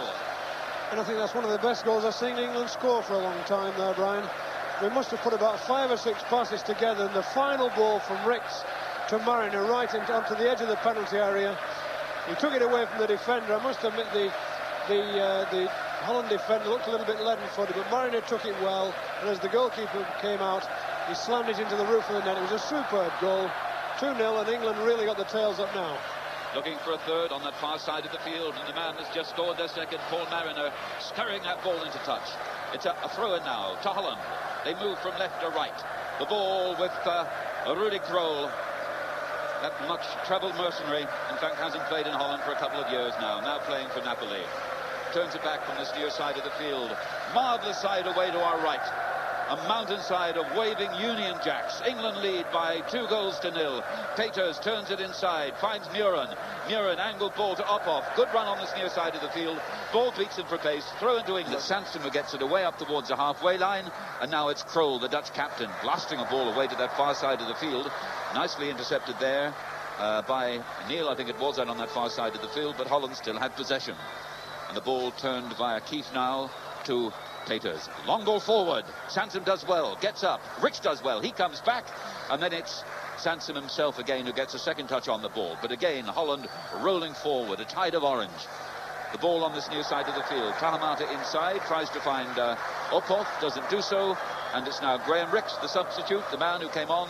And I think that's one of the best goals I've seen England score for a long time there, Brian. They must have put about 5 or 6 passes together, and the final ball from Rix to Mariner right onto the edge of the penalty area. He took it away from the defender. I must admit the Holland defender looked a little bit leaden-footed, but Mariner took it well, and as the goalkeeper came out, he slammed it into the roof of the net. It was a superb goal. 2-0, and England really got the tails up now. Looking for a third on that far side of the field, and the man has just scored their second, Paul Mariner, scurrying that ball into touch. It's a throw-in now to Holland. They move from left to right. The ball with Rudy Krol, that much troubled mercenary, in fact hasn't played in Holland for a couple of years now playing for Napoli. Turns it back from this near side of the field. Marvellous side away to our right. A mountainside of waving Union Jacks. England lead by 2-0. Peters turns it inside, finds Muren. Muren, angled ball to Uphoff. Good run on this near side of the field. Ball beats him for pace. Throw into England. Sansom who gets it away up towards the halfway line. And now it's Krol, the Dutch captain, blasting a ball away to that far side of the field. Nicely intercepted there by Neil, I think it was, out on that far side of the field. But Holland still had possession. And the ball turned via Keith now to Peters. Long ball forward. Sansom does well, gets up. Rich does well, he comes back, and then it's Sansom himself again who gets a second touch on the ball. But again, Holland rolling forward, a tide of orange. The ball on this near side of the field. Tahamata inside, tries to find Uphoff, doesn't do so, and it's now Graham Rix, the substitute, the man who came on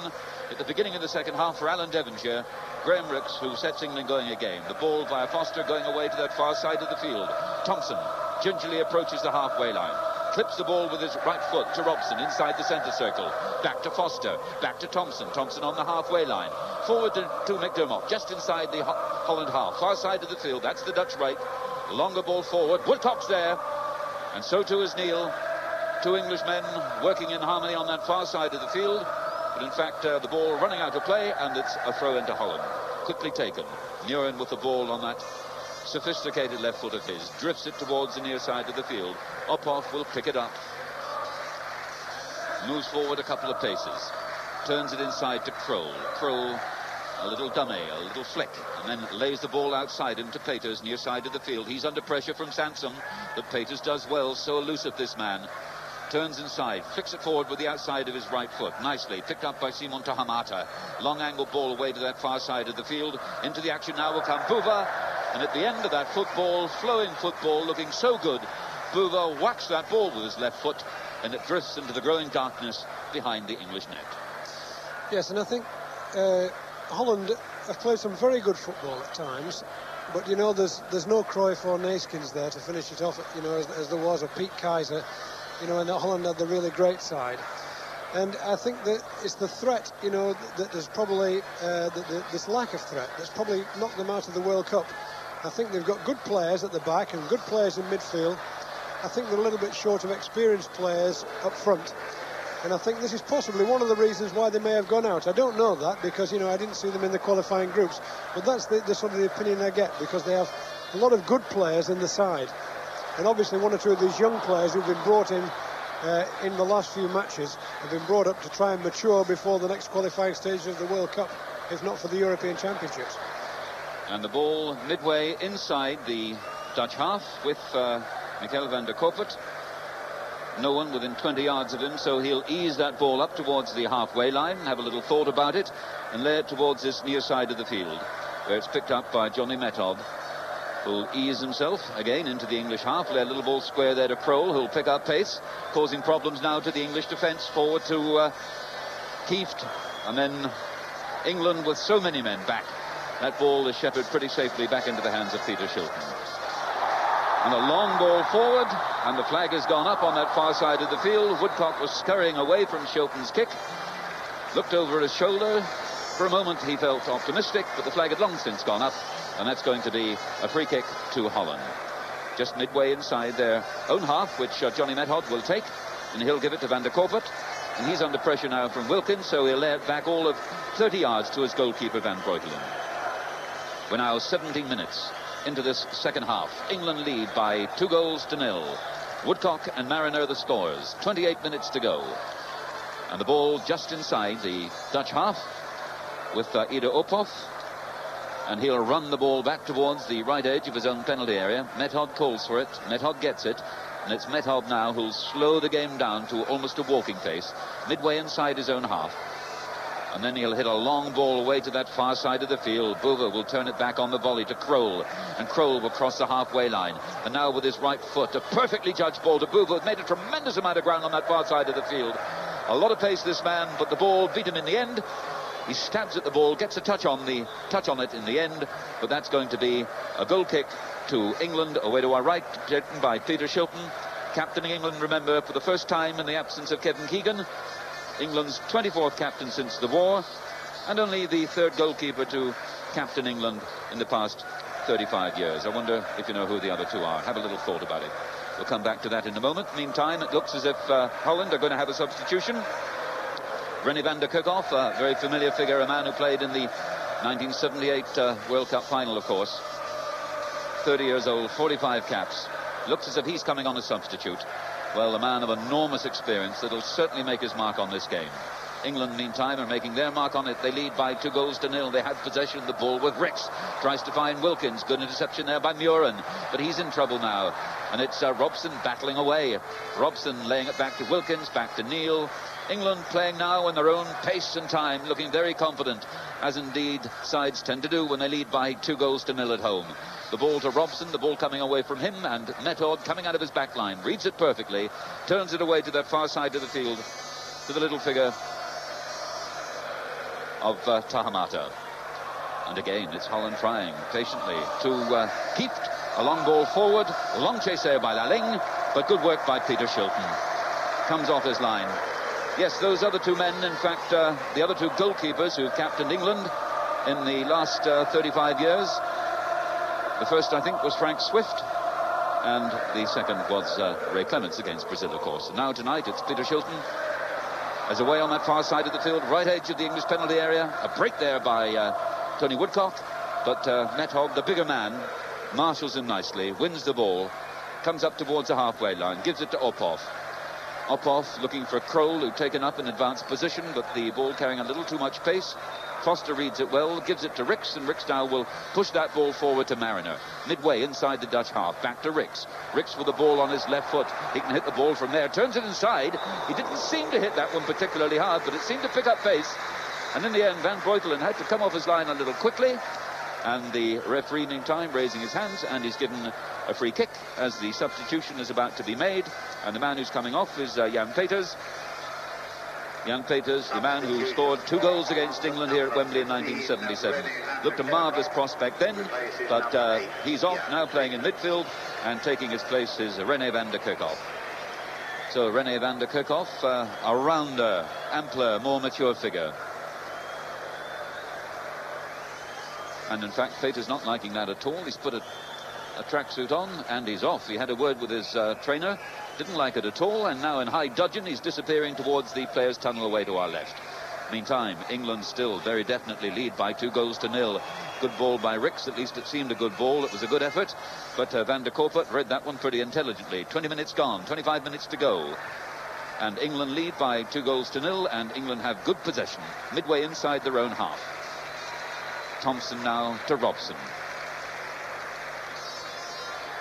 at the beginning of the second half for Alan Devonshire. Graham Rix, who sets England going again. The ball via Foster going away to that far side of the field. Thompson gingerly approaches the halfway line. clips the ball with his right foot to Robson inside the centre circle. Back to Foster, back to Thompson. Thompson on the halfway line. Forward to McDermott, just inside the Holland half. Far side of the field, that's the Dutch right. Longer ball forward. Woodcock's there. And so too is Neil. Two Englishmen working in harmony on that far side of the field. But in fact, the ball running out of play, and it's a throw into Holland. Quickly taken. Murin with the ball on that sophisticated left foot of his. Drifts it towards the near side of the field. Ophoff will pick it up. Moves forward a couple of paces. Turns it inside to Krol. Krol, a little dummy, a little flick, and then lays the ball outside into Peters, near side of the field. He's under pressure from Sansom, but Peters does well. So elusive, this man. Turns inside, flicks it forward with the outside of his right foot. Nicely picked up by Simon Tahamata. Long angle ball away to that far side of the field. Into the action now will come Buva. And at the end of that football, flowing football, looking so good, Buva whacks that ball with his left foot, and it drifts into the growing darkness behind the English net. Yes, and I think Holland have played some very good football at times. But, you know, there's no Cruyff or Naiskins there to finish it off, you know, as there was a Pete Kaiser. You know, and Holland had the really great side. And I think that it's the threat, you know, that there's probably this lack of threat that's probably knocked them out of the World Cup. I think they've got good players at the back and good players in midfield. I think they're a little bit short of experienced players up front. And I think this is possibly one of the reasons why they may have gone out. I don't know that because, you know, I didn't see them in the qualifying groups. But that's the sort of the opinion I get, because they have a lot of good players in the side. And obviously one or two of these young players who've been brought in the last few matches have been brought up to try and mature before the next qualifying stage of the World Cup, if not for the European Championships. And the ball midway inside the Dutch half with Michael van der Koppert. No one within 20 yards of him, so he'll ease that ball up towards the halfway line, have a little thought about it, and lay it towards this near side of the field, where it's picked up by Johnny Method, who'll ease himself again into the English half, lay a little ball square there to Krol, who'll pick up pace, causing problems now to the English defence. Forward to Kieft, and then England with so many men back. That ball is shepherded pretty safely back into the hands of Peter Shilton. And a long ball forward, and the flag has gone up on that far side of the field. Woodcock was scurrying away from Shilton's kick, looked over his shoulder. For a moment he felt optimistic, but the flag had long since gone up, and that's going to be a free kick to Holland. Just midway inside their own half, which Johnny Method will take, and he'll give it to Van der Koppert. And he's under pressure now from Wilkins, so he'll lay it back all of 30 yards to his goalkeeper, Van Breukelen. We're now 17 minutes into this second half. England lead by 2-0. Woodcock and Mariner the scorers. 28 minutes to go. And the ball just inside the Dutch half with Ida Ophoff. And he'll run the ball back towards the right edge of his own penalty area. Method calls for it. Method gets it. And it's Method now who'll slow the game down to almost a walking pace, midway inside his own half. And then he'll hit a long ball away to that far side of the field. Buva will turn it back on the volley to Krol. And Krol will cross the halfway line. And now with his right foot, a perfectly judged ball to Buva. Made a tremendous amount of ground on that far side of the field. A lot of pace, this man, but the ball beat him in the end. He stabs at the ball, gets a touch on it in the end, but that's going to be a goal kick to England, away to our right, taken by Peter Shilton, captaining England, remember, for the first time in the absence of Kevin Keegan. England's 24th captain since the war, and only the third goalkeeper to captain England in the past 35 years. I wonder if you know who the other two are. Have a little thought about it. We'll come back to that in a moment. Meantime, it looks as if Holland are going to have a substitution. René van der Kerkhoff, a very familiar figure, a man who played in the 1978 World Cup final, of course. 30 years old, 45 caps. Looks as if he's coming on as substitute. Well, a man of enormous experience that'll certainly make his mark on this game. England, meantime, are making their mark on it. They lead by 2-0. They have possession of the ball with Ricks. Tries to find Wilkins. Good interception there by Murin. But he's in trouble now. And it's Robson battling away. Robson laying it back to Wilkins, back to Neil. England playing now in their own pace and time, looking very confident, as indeed sides tend to do when they lead by 2-0 at home. The ball to Robson, the ball coming away from him, and Method coming out of his back line, reads it perfectly, turns it away to that far side of the field, to the little figure of Tahamata. And again, it's Holland trying patiently to Kieft. A long ball forward, a long chase there by Laling, But good work by Peter Shilton. Comes off his line. Yes, those other two men, in fact, the other two goalkeepers who've captained England in the last 35 years. The first, I think, was Frank Swift, and the second was Ray Clements against Brazil, of course. And now tonight it's Peter Shilton as away on that far side of the field, right edge of the English penalty area. A break there by Tony Woodcock, but Methog, the bigger man, marshals him nicely, wins the ball, comes up towards the halfway line, gives it to Opov. Opov looking for Kroll, who'd taken up an advanced position, but the ball carrying a little too much pace. Foster reads it well, gives it to Rix, and Rix now will push that ball forward to Mariner. Midway inside the Dutch half, back to Rix. Rix with the ball on his left foot. He can hit the ball from there, turns it inside. He didn't seem to hit that one particularly hard, but it seemed to pick up pace. And in the end, Van Breutelen had to come off his line a little quickly. And the referee, meantime, raising his hands, and he's given a free kick as the substitution is about to be made. And the man who's coming off is Jan Peters. Jan Peters, the man who scored 2 goals against England here at Wembley in 1977. Looked a marvellous prospect then, but he's off, now playing in midfield, and taking his place is René van der Kerkhoff. So René van der Kerkhoff, a rounder, ampler, more mature figure. And in fact, Peters not liking that at all. He's put a tracksuit on and he's off. He had a word with his trainer, didn't like it at all, and now in high dudgeon he's disappearing towards the players' tunnel away to our left. Meantime, England still very definitely lead by 2-0. Good ball by Rix, at least it seemed a good ball. It was a good effort, but Van der Korpert read that one pretty intelligently. 20 minutes gone, 25 minutes to go. And England lead by 2-0, and England have good possession, midway inside their own half. Thompson now to Robson.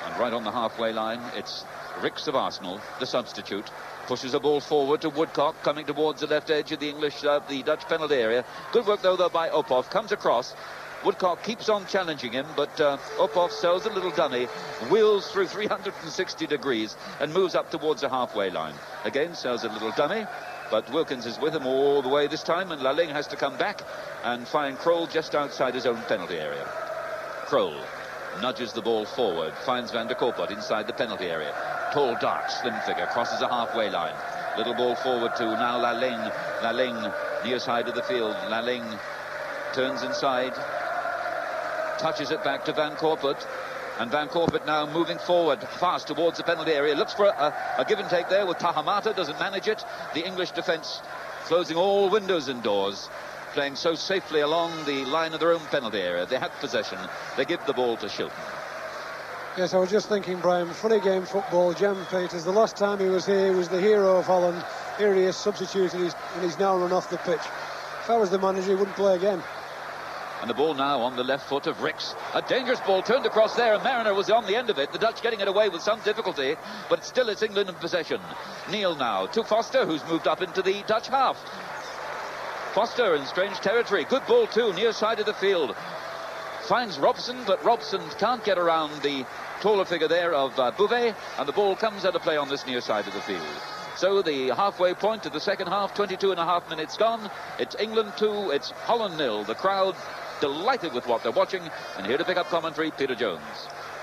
And right on the halfway line, it's Rix of Arsenal, the substitute. Pushes a ball forward to Woodcock, coming towards the left edge of the the Dutch penalty area. Good work, though, by Opov. Comes across. Woodcock keeps on challenging him, but Opov sells a little dummy, wheels through 360 degrees, and moves up towards the halfway line. Again, sells a little dummy. But Wilkins is with him all the way this time, and Lalling has to come back and find Kroll just outside his own penalty area. Kroll nudges the ball forward, finds Van der Korpert inside the penalty area. Tall, dark, slim figure, crosses the halfway line. Little ball forward to now Lalling. Lalling, near side of the field. Lalling turns inside, touches it back to Van Korpert. And Van Korpert now moving forward fast towards the penalty area. Looks for a give and take there with Tahamata. Doesn't manage it. The English defence closing all windows and doors. Playing so safely along the line of their own penalty area. They have possession. They give the ball to Shilton. Yes, I was just thinking, Brian, funny game football. Jan Peters, the last time he was here, he was the hero of Holland. Here he is substituted, and he's now run off the pitch. If I was the manager, he wouldn't play again. And the ball now on the left foot of Rix. A dangerous ball turned across there, and Mariner was on the end of it. The Dutch getting it away with some difficulty, but still it's England in possession. Neil now to Foster, who's moved up into the Dutch half. Foster in strange territory. Good ball too, near side of the field. Finds Robson, but Robson can't get around the taller figure there of Bouvet, and the ball comes out of play on this near side of the field. So the halfway point of the second half, 22.5 minutes gone. It's England 2, it's Holland 0. The crowd delighted with what they're watching, and here to pick up commentary, Peter Jones.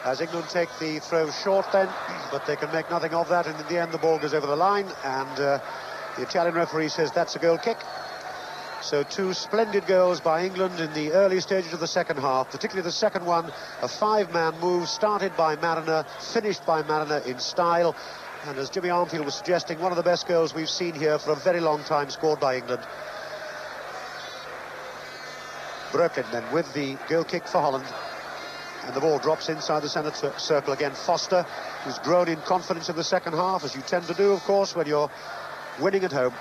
As England take the throw short then, but they can make nothing of that, and in the end the ball goes over the line, and the Italian referee says that's a goal kick. So 2 splendid goals by England in the early stages of the second half, particularly the second one, a 5-man move started by Mariner, finished by Mariner in style, and as Jimmy Armfield was suggesting, one of the best goals we've seen here for a very long time scored by England. Breuken then with the goal kick for Holland, and the ball drops inside the centre circle again. Foster, who's grown in confidence in the second half, as you tend to do, of course, when you're winning at home.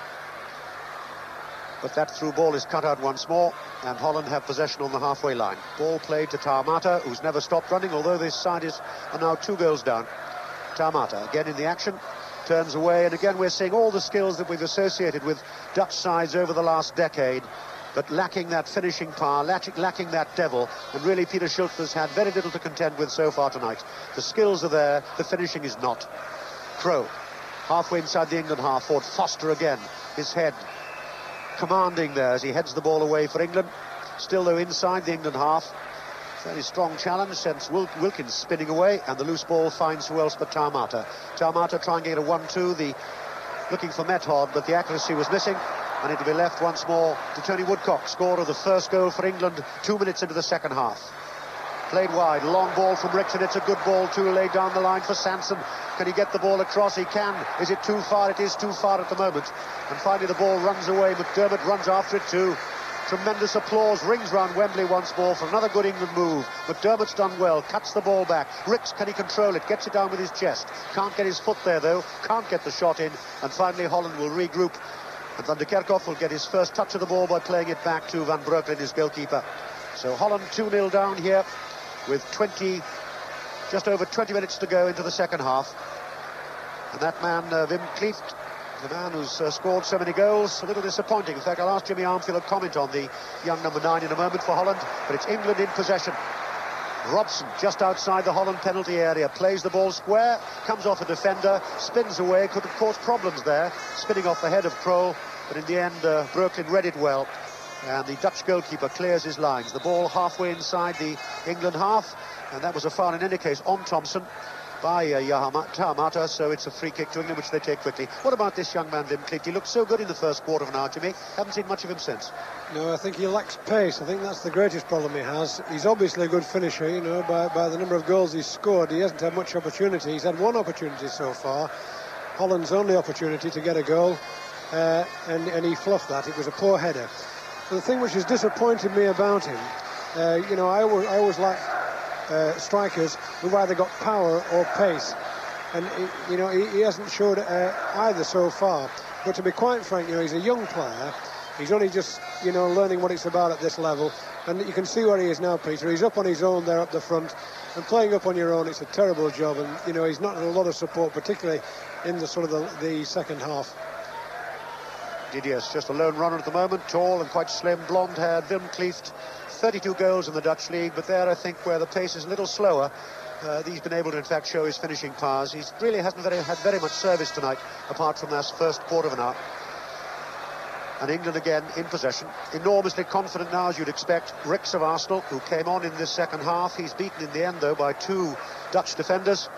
But that through ball is cut out once more, and Holland have possession on the halfway line. Ball played to Tahamata, who's never stopped running, although this side are now 2 goals down. Tahamata again in the action, turns away, and again we're seeing all the skills that we've associated with Dutch sides over the last decade, but lacking that finishing power, lacking that devil, and really Peter Shilton has had very little to contend with so far tonight. The skills are there, the finishing is not. Crow, halfway inside the England half, forward. Foster again, his head commanding there as he heads the ball away for England. Still though inside the England half. Fairly strong challenge, sends Wilkins spinning away, and the loose ball finds who else but Taumata. Taumata trying to get a 1-2, looking for Method, but the accuracy was missing, and it'll be left once more to Tony Woodcock, scorer of the first goal for England 2 minutes into the second half. Played wide, long ball from Rix, and it's a good ball too, laid down the line for Sanson. Can he get the ball across? He can. Is it too far? It is too far at the moment. And finally the ball runs away. McDermott runs after it too. Tremendous applause rings round Wembley once more for another good England move. McDermott's done well, cuts the ball back. Rix, can he control it? Gets it down with his chest. Can't get his foot there though, can't get the shot in. And finally Holland will regroup, and Van der Kerkhoff will get his first touch of the ball by playing it back to Van Breukelen, his goalkeeper. So Holland 2-0 down here with just over 20 minutes to go into the second half. And that man, Wim Klieft, the man who's scored so many goals, a little disappointing. In fact, I'll ask Jimmy Armfield a comment on the young number 9 in a moment for Holland, but it's England in possession. Robson just outside the Holland penalty area, plays the ball square, comes off a defender, spins away, could have caused problems there, spinning off the head of Krol, but in the end Breukelen read it well, and the Dutch goalkeeper clears his lines. The ball halfway inside the England half, and that was a foul in any case on Thompson by Taumata, so it's a free kick to England, which they take quickly. What about this young man, Wim Klieft? He looked so good in the first quarter of an hour, Jimmy. Haven't seen much of him since. No, I think he lacks pace. I think that's the greatest problem he has. He's obviously a good finisher, you know, by the number of goals he's scored. He hasn't had much opportunity. He's had one opportunity so far, Holland's only opportunity to get a goal, and he fluffed that. It was a poor header. But the thing which has disappointed me about him, you know, I always like strikers who've either got power or pace, and he hasn't showed either so far. But to be quite frank, you know, he's a young player. He's only just, you know, learning what it's about at this level, and you can see where he is now, Peter. He's up on his own there up the front, and playing up on your own, it's a terrible job, and you know, he's not had a lot of support, particularly in the sort of the second half. Yes, just a lone runner at the moment, tall and quite slim, blonde-haired Wim Klieft. 32 goals in the Dutch league, but there I think where the pace is a little slower, he's been able to in fact show his finishing powers. He really hasn't had very much service tonight, apart from that first quarter of an hour. And England again in possession, enormously confident now, as you'd expect. Rix of Arsenal, who came on in this second half, he's beaten in the end though by 2 Dutch defenders.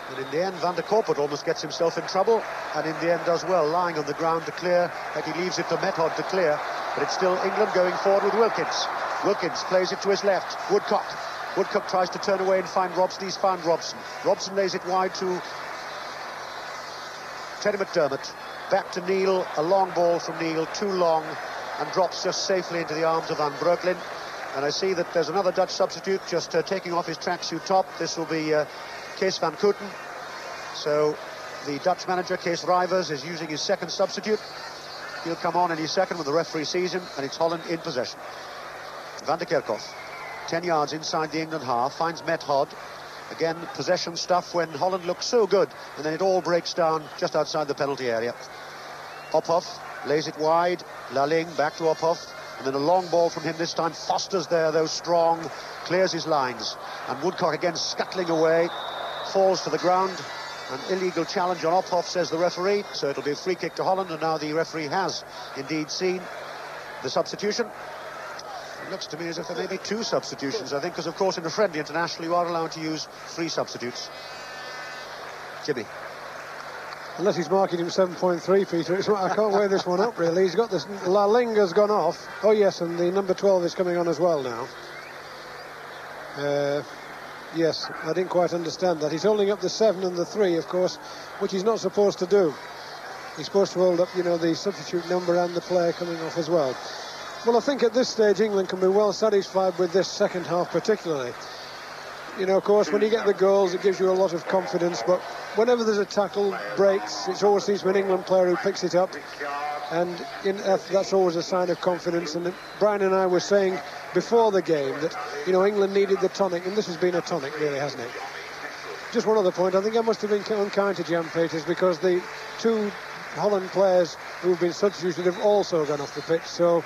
And in the end, Van der Kerkhoff almost gets himself in trouble, and in the end does well, lying on the ground to clear, like he leaves it to Method to clear. But it's still England going forward with Wilkins. Wilkins plays it to his left. Woodcock tries to turn away and find Robson. He's found Robson. Robson lays it wide to Teddy McDermott. Back to Neil. A long ball from Neil, too long, and drops just safely into the arms of Van Breukelen. And I see that there's another Dutch substitute just taking off his tracksuit top. This will be Kees van Kooten. So the Dutch manager, Kees Rijvers, is using his second substitute. He'll come on any second when the referee sees him, and it's Holland in possession. Van der Kerkhoff, 10 yards inside the England half, finds Method. Again, possession stuff when Holland looks so good, and then it all breaks down just outside the penalty area. Ophoff lays it wide. Lalling back to Ophoff, and then a long ball from him this time. Foster's there, though, strong, clears his lines. And Woodcock again scuttling away, falls to the ground. An illegal challenge on Ophoff, says the referee, so it'll be a free kick to Holland, and now the referee has indeed seen the substitution. It looks to me as if there may be 2 substitutions, I think, because of course in a friendly international you are allowed to use 3 substitutes. Jimmy. Unless he's marking him 7.3, Peter, I can't weigh this one up really. He's got this. Lalling has gone off. Oh yes, and the number 12 is coming on as well now. Yes, I didn't quite understand that. He's holding up the 7 and the 3, of course, which he's not supposed to do. He's supposed to hold up, you know, the substitute number and the player coming off as well. Well, I think at this stage England can be well satisfied with this second half particularly. You know, of course, when you get the goals, it gives you a lot of confidence, but whenever there's a tackle, breaks, it always seems to be an England player who picks it up, and that's always a sign of confidence. And Bryon and I were saying before the game that, you know, England needed the tonic, and this has been a tonic, really, hasn't it? Just one other point, I think I must have been unkind to Jan Peters, because the 2 Holland players who've been substituted have also gone off the pitch, so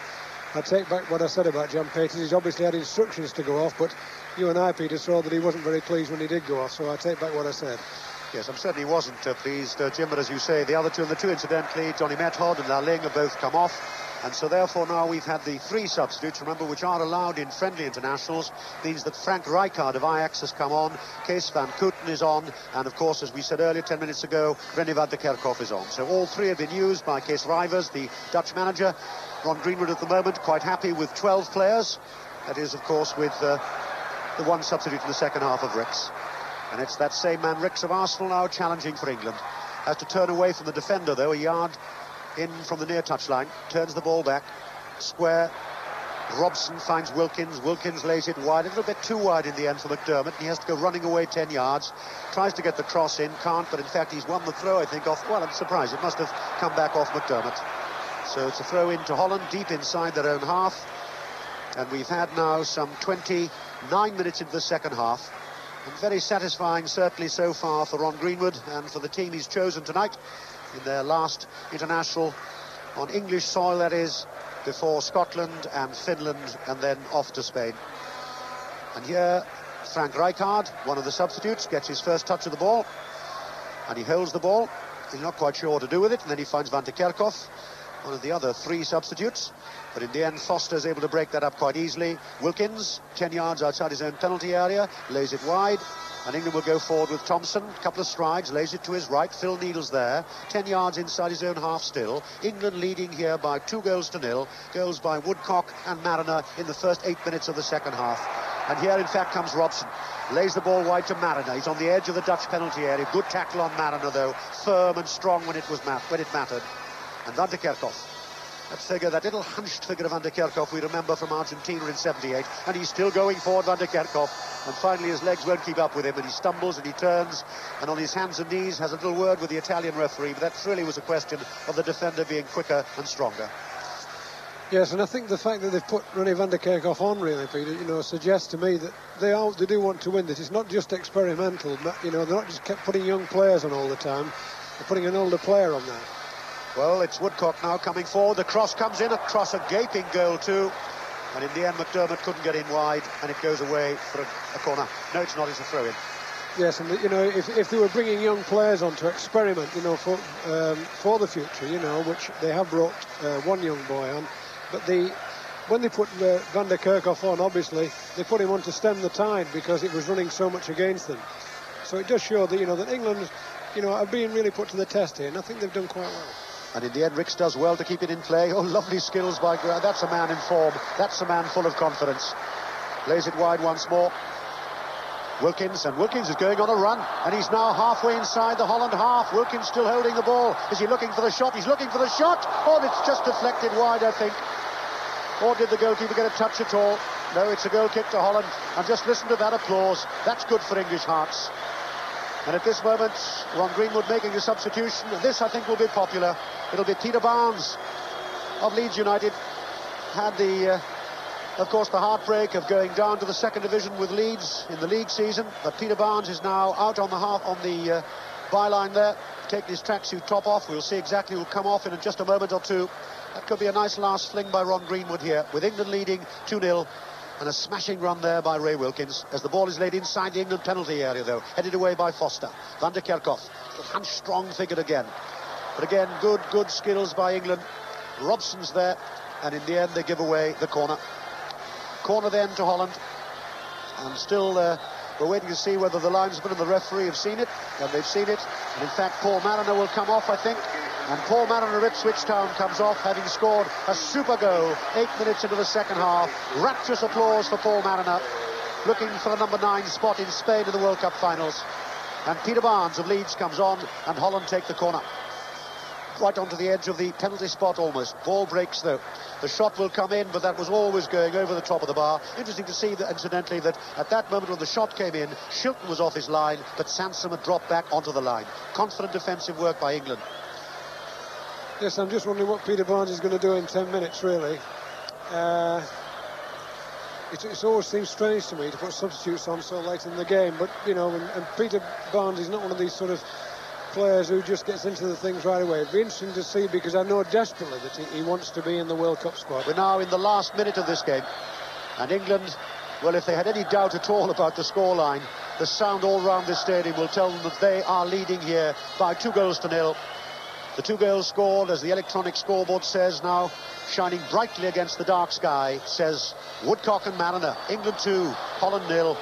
I take back what I said about Jan Peters. He's obviously had instructions to go off, but you and I, Peter, saw that he wasn't very pleased when he did go off, so I take back what I said. Yes, I'm certainly wasn't pleased, Jim, but as you say, the other 2 and the 2, incidentally, Johnny Method and Lalling have both come off. And so therefore now we've had the 3 substitutes, remember, which are allowed in friendly internationals. Means that Frank Rijkaard of Ajax has come on, Kees van Kouten is on, and of course, as we said earlier 10 minutes ago, René van der Kerkhoff is on. So all 3 have been used by Kees Rijvers, the Dutch manager. Ron Greenwood at the moment quite happy with 12 players. That is, of course, with the 1 substitute in the second half of Rix. And it's that same man, Rix of Arsenal, now challenging for England. Has to turn away from the defender, though, a yard in from the near touchline. Turns the ball back. Square. Robson finds Wilkins. Wilkins lays it wide. A little bit too wide in the end for McDermott. He has to go running away 10 yards. Tries to get the cross in. Can't, but in fact he's won the throw, I think, off... Well, I'm surprised. It must have come back off McDermott. So it's a throw in to Holland, deep inside their own half. And we've had now some 29 minutes into the second half. And very satisfying, certainly so far, for Ron Greenwood and for the team he's chosen tonight in their last international on English soil, that is, before Scotland and Finland and then off to Spain. And here Frank Rijkaard, one of the substitutes, gets his first touch of the ball, and he holds the ball. He's not quite sure what to do with it, and then he finds Van der Kerkhoff, one of the other 3 substitutes. But in the end, Foster's able to break that up quite easily. Wilkins, 10 yards outside his own penalty area, lays it wide, and England will go forward with Thompson. A couple of strides, lays it to his right. Phil Needle's there, 10 yards inside his own half still. England leading here by 2-0. Goals by Woodcock and Mariner in the first 8 minutes of the second half. And here, in fact, comes Robson. Lays the ball wide to Mariner. He's on the edge of the Dutch penalty area. Good tackle on Mariner, though. Firm and strong when it mattered. And Van der Kerkhoff. That little hunched figure of Van der Kerkhoff we remember from Argentina in '78, and he's still going forward, Van der Kerkhoff, and finally his legs won't keep up with him, and he stumbles and he turns, and on his hands and knees has a little word with the Italian referee, but that really was a question of the defender being quicker and stronger. Yes, and I think the fact that they've put René van der Kerkhoff on, really, Peter, suggests to me that they do want to win this. It's not just experimental, but, they're not just kept putting young players on all the time. They're putting an older player on there. Well, it's Woodcock now coming forward. The cross comes in, across a gaping goal too. And in the end, McDermott couldn't get in wide, and it goes away for a corner. No, it's not, it's a throw-in. Yes, and, if they were bringing young players on to experiment, for the future, which they have brought 1 young boy on, but when they put Van der Kerkhoff on, obviously, they put him on to stem the tide because it was running so much against them. So it does show that, that England, are being really put to the test here, and I think they've done quite well. And in the end, Rix does well to keep it in play. Oh, lovely skills by Grant. That's a man in form. That's a man full of confidence. Lays it wide once more. Wilkins is going on a run, and he's now halfway inside the Holland half. Wilkins still holding the ball. Is he looking for the shot? He's looking for the shot. Oh, and it's just deflected wide, I think. Or did the goalkeeper get a touch at all? No, it's a goal kick to Holland. And just listen to that applause. That's good for English hearts. And at this moment, Ron Greenwood making a substitution. This, I think, will be popular. It'll be Peter Barnes of Leeds United. Had of course, the heartbreak of going down to the second division with Leeds in the league season. But Peter Barnes is now out on the byline there, taking his tracksuit top off. We'll see exactly who'll come off in just a moment or two. That could be a nice last fling by Ron Greenwood here, with England leading 2-0. And a smashing run there by Ray Wilkins as the ball is laid inside the England penalty area, though, headed away by Foster. Van der Kerkhoff, a strong figure again. But again, good skills by England. Robson's there, and in the end they give away the corner. Corner then to Holland. And still we're waiting to see whether the linesman and the referee have seen it, and they've seen it. And in fact, Paul Mariner will come off, I think. And Paul Mariner of Ipswich Town comes off, having scored a super goal 8 minutes into the second half. Rapturous applause for Paul Mariner, looking for the number 9 spot in Spain in the World Cup finals. And Peter Barnes of Leeds comes on, and Holland take the corner. Right onto the edge of the penalty spot almost. Ball breaks though. The shot will come in, but that was always going over the top of the bar. Interesting to see that, incidentally, that at that moment when the shot came in, Shilton was off his line, but Sansom had dropped back onto the line. Confident defensive work by England. Yes, I'm just wondering what Peter Barnes is going to do in 10 minutes, really. It always seems strange to me to put substitutes on so late in the game, but, and Peter Barnes is not one of these sort of players who just gets into the things right away. It'd be interesting to see, because I know desperately that he wants to be in the World Cup squad. We're now in the last minute of this game, and England, well, if they had any doubt at all about the scoreline, the sound all round this stadium will tell them that they are leading here by 2-0. The 2 goals scored, as the electronic scoreboard says now, shining brightly against the dark sky, says Woodcock and Mariner. England 2, Holland 0.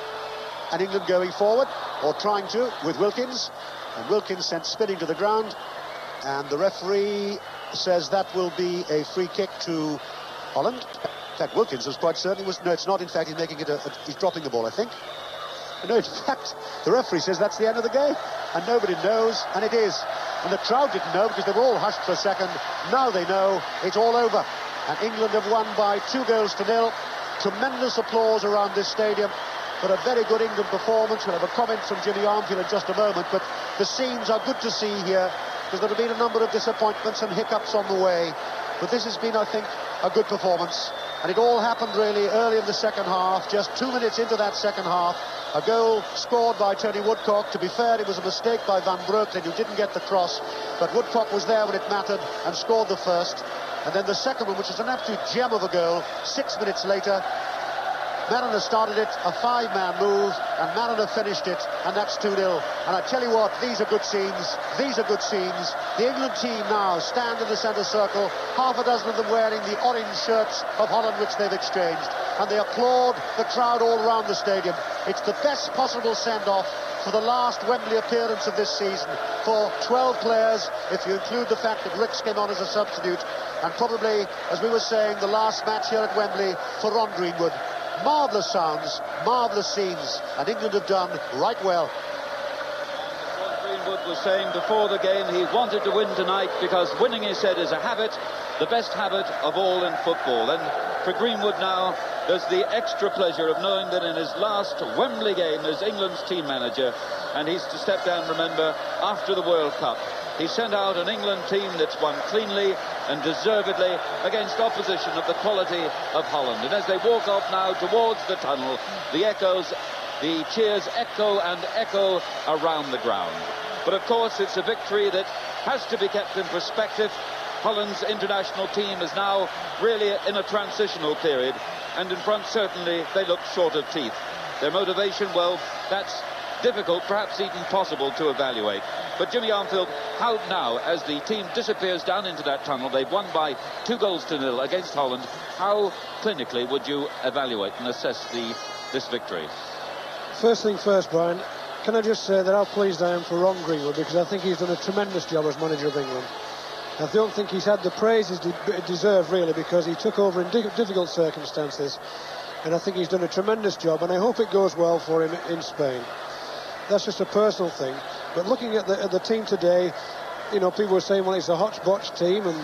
And England going forward, or trying to, with Wilkins. And Wilkins sent spinning to the ground. And the referee says that will be a free kick to Holland. In fact, Wilkins was quite certain it was... No, it's not. In fact, he's making it he's dropping the ball, I think. No, in fact, the referee says that's the end of the game. And nobody knows, and it is. And the crowd didn't know because they were all hushed for a second. Now they know it's all over. And England have won by 2 goals to 0. Tremendous applause around this stadium for a very good England performance. We'll have a comment from Jimmy Armfield in just a moment. But the scenes are good to see here, because there have been a number of disappointments and hiccups on the way. But this has been, I think, a good performance. And it all happened really early in the second half. Just 2 minutes into that second half, a goal scored by Tony Woodcock. To be fair, it was a mistake by Van Breukelen, who didn't get the cross. But Woodcock was there when it mattered and scored the first. And then the second one, which is an absolute gem of a goal, 6 minutes later. Mariner started it, a 5-man move, and Mariner finished it, and that's 2-0. And I tell you what, these are good scenes. These are good scenes. The England team now stand in the centre circle, half a dozen of them wearing the orange shirts of Holland, which they've exchanged. And they applaud the crowd all around the stadium. It's the best possible send-off for the last Wembley appearance of this season for 12 players, if you include the fact that Ricks came on as a substitute, and probably, as we were saying, the last match here at Wembley for Ron Greenwood. Marvellous sounds, marvellous scenes, and England have done right well. Ron Greenwood was saying before the game he wanted to win tonight because winning, he said, is a habit, the best habit of all in football. And for Greenwood now, there's the extra pleasure of knowing that in his last Wembley game as England's team manager, and he's to step down, remember, after the World Cup, he sent out an England team that's won cleanly and deservedly against opposition of the quality of Holland. And as they walk off now towards the tunnel, the echoes, the cheers echo and echo around the ground. But of course, it's a victory that has to be kept in perspective. Holland's international team is now really in a transitional period, and in front, certainly, they look short of teeth. Their motivation, well, that's difficult, perhaps even impossible to evaluate. But Jimmy Armfield, how now, as the team disappears down into that tunnel, they've won by 2 goals to 0 against Holland, how clinically would you evaluate and assess this victory? First thing first, Brian, can I just say that how pleased I am for Ron Greenwood, because I think he's done a tremendous job as manager of England. I don't think he's had the praises deserved, really, because he took over in difficult circumstances, and I think he's done a tremendous job, and I hope it goes well for him in Spain. That's just a personal thing. But looking at the team today, you know, people were saying, well, it's a hodgepodge team, and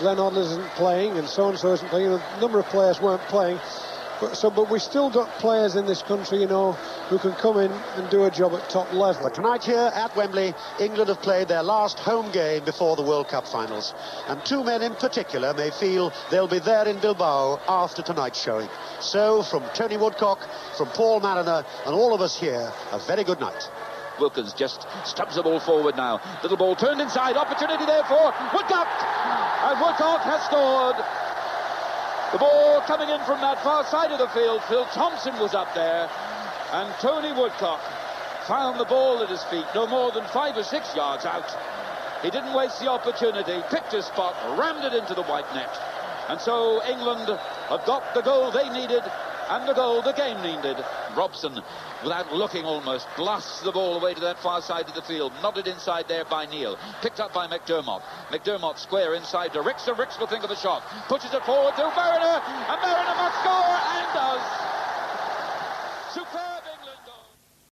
Glenn Hoddle isn't playing, and so-and-so isn't playing. A number of players weren't playing. But we still got players in this country, you know, who can come in and do a job at top level. But tonight here at Wembley, England have played their last home game before the World Cup finals. And 2 men in particular may feel they'll be there in Bilbao after tonight's showing. So, from Tony Woodcock, from Paul Mariner, and all of us here, a very good night. Wilkins just stubs the ball forward now. Little ball turned inside. Opportunity there for Woodcock. And Woodcock has scored. The ball coming in from that far side of the field. Phil Thompson was up there. And Tony Woodcock found the ball at his feet, no more than 5 or 6 yards out. He didn't waste the opportunity, picked his spot, rammed it into the white net. And so England have got the goal they needed and the goal the game needed. Robson, without looking almost, blasts the ball away to that far side of the field. Nodded inside there by Neil. Picked up by McDermott. McDermott square inside to Ricks. Ricks will think of a shot. Pushes it forward to Mariner. And Mariner must score and does.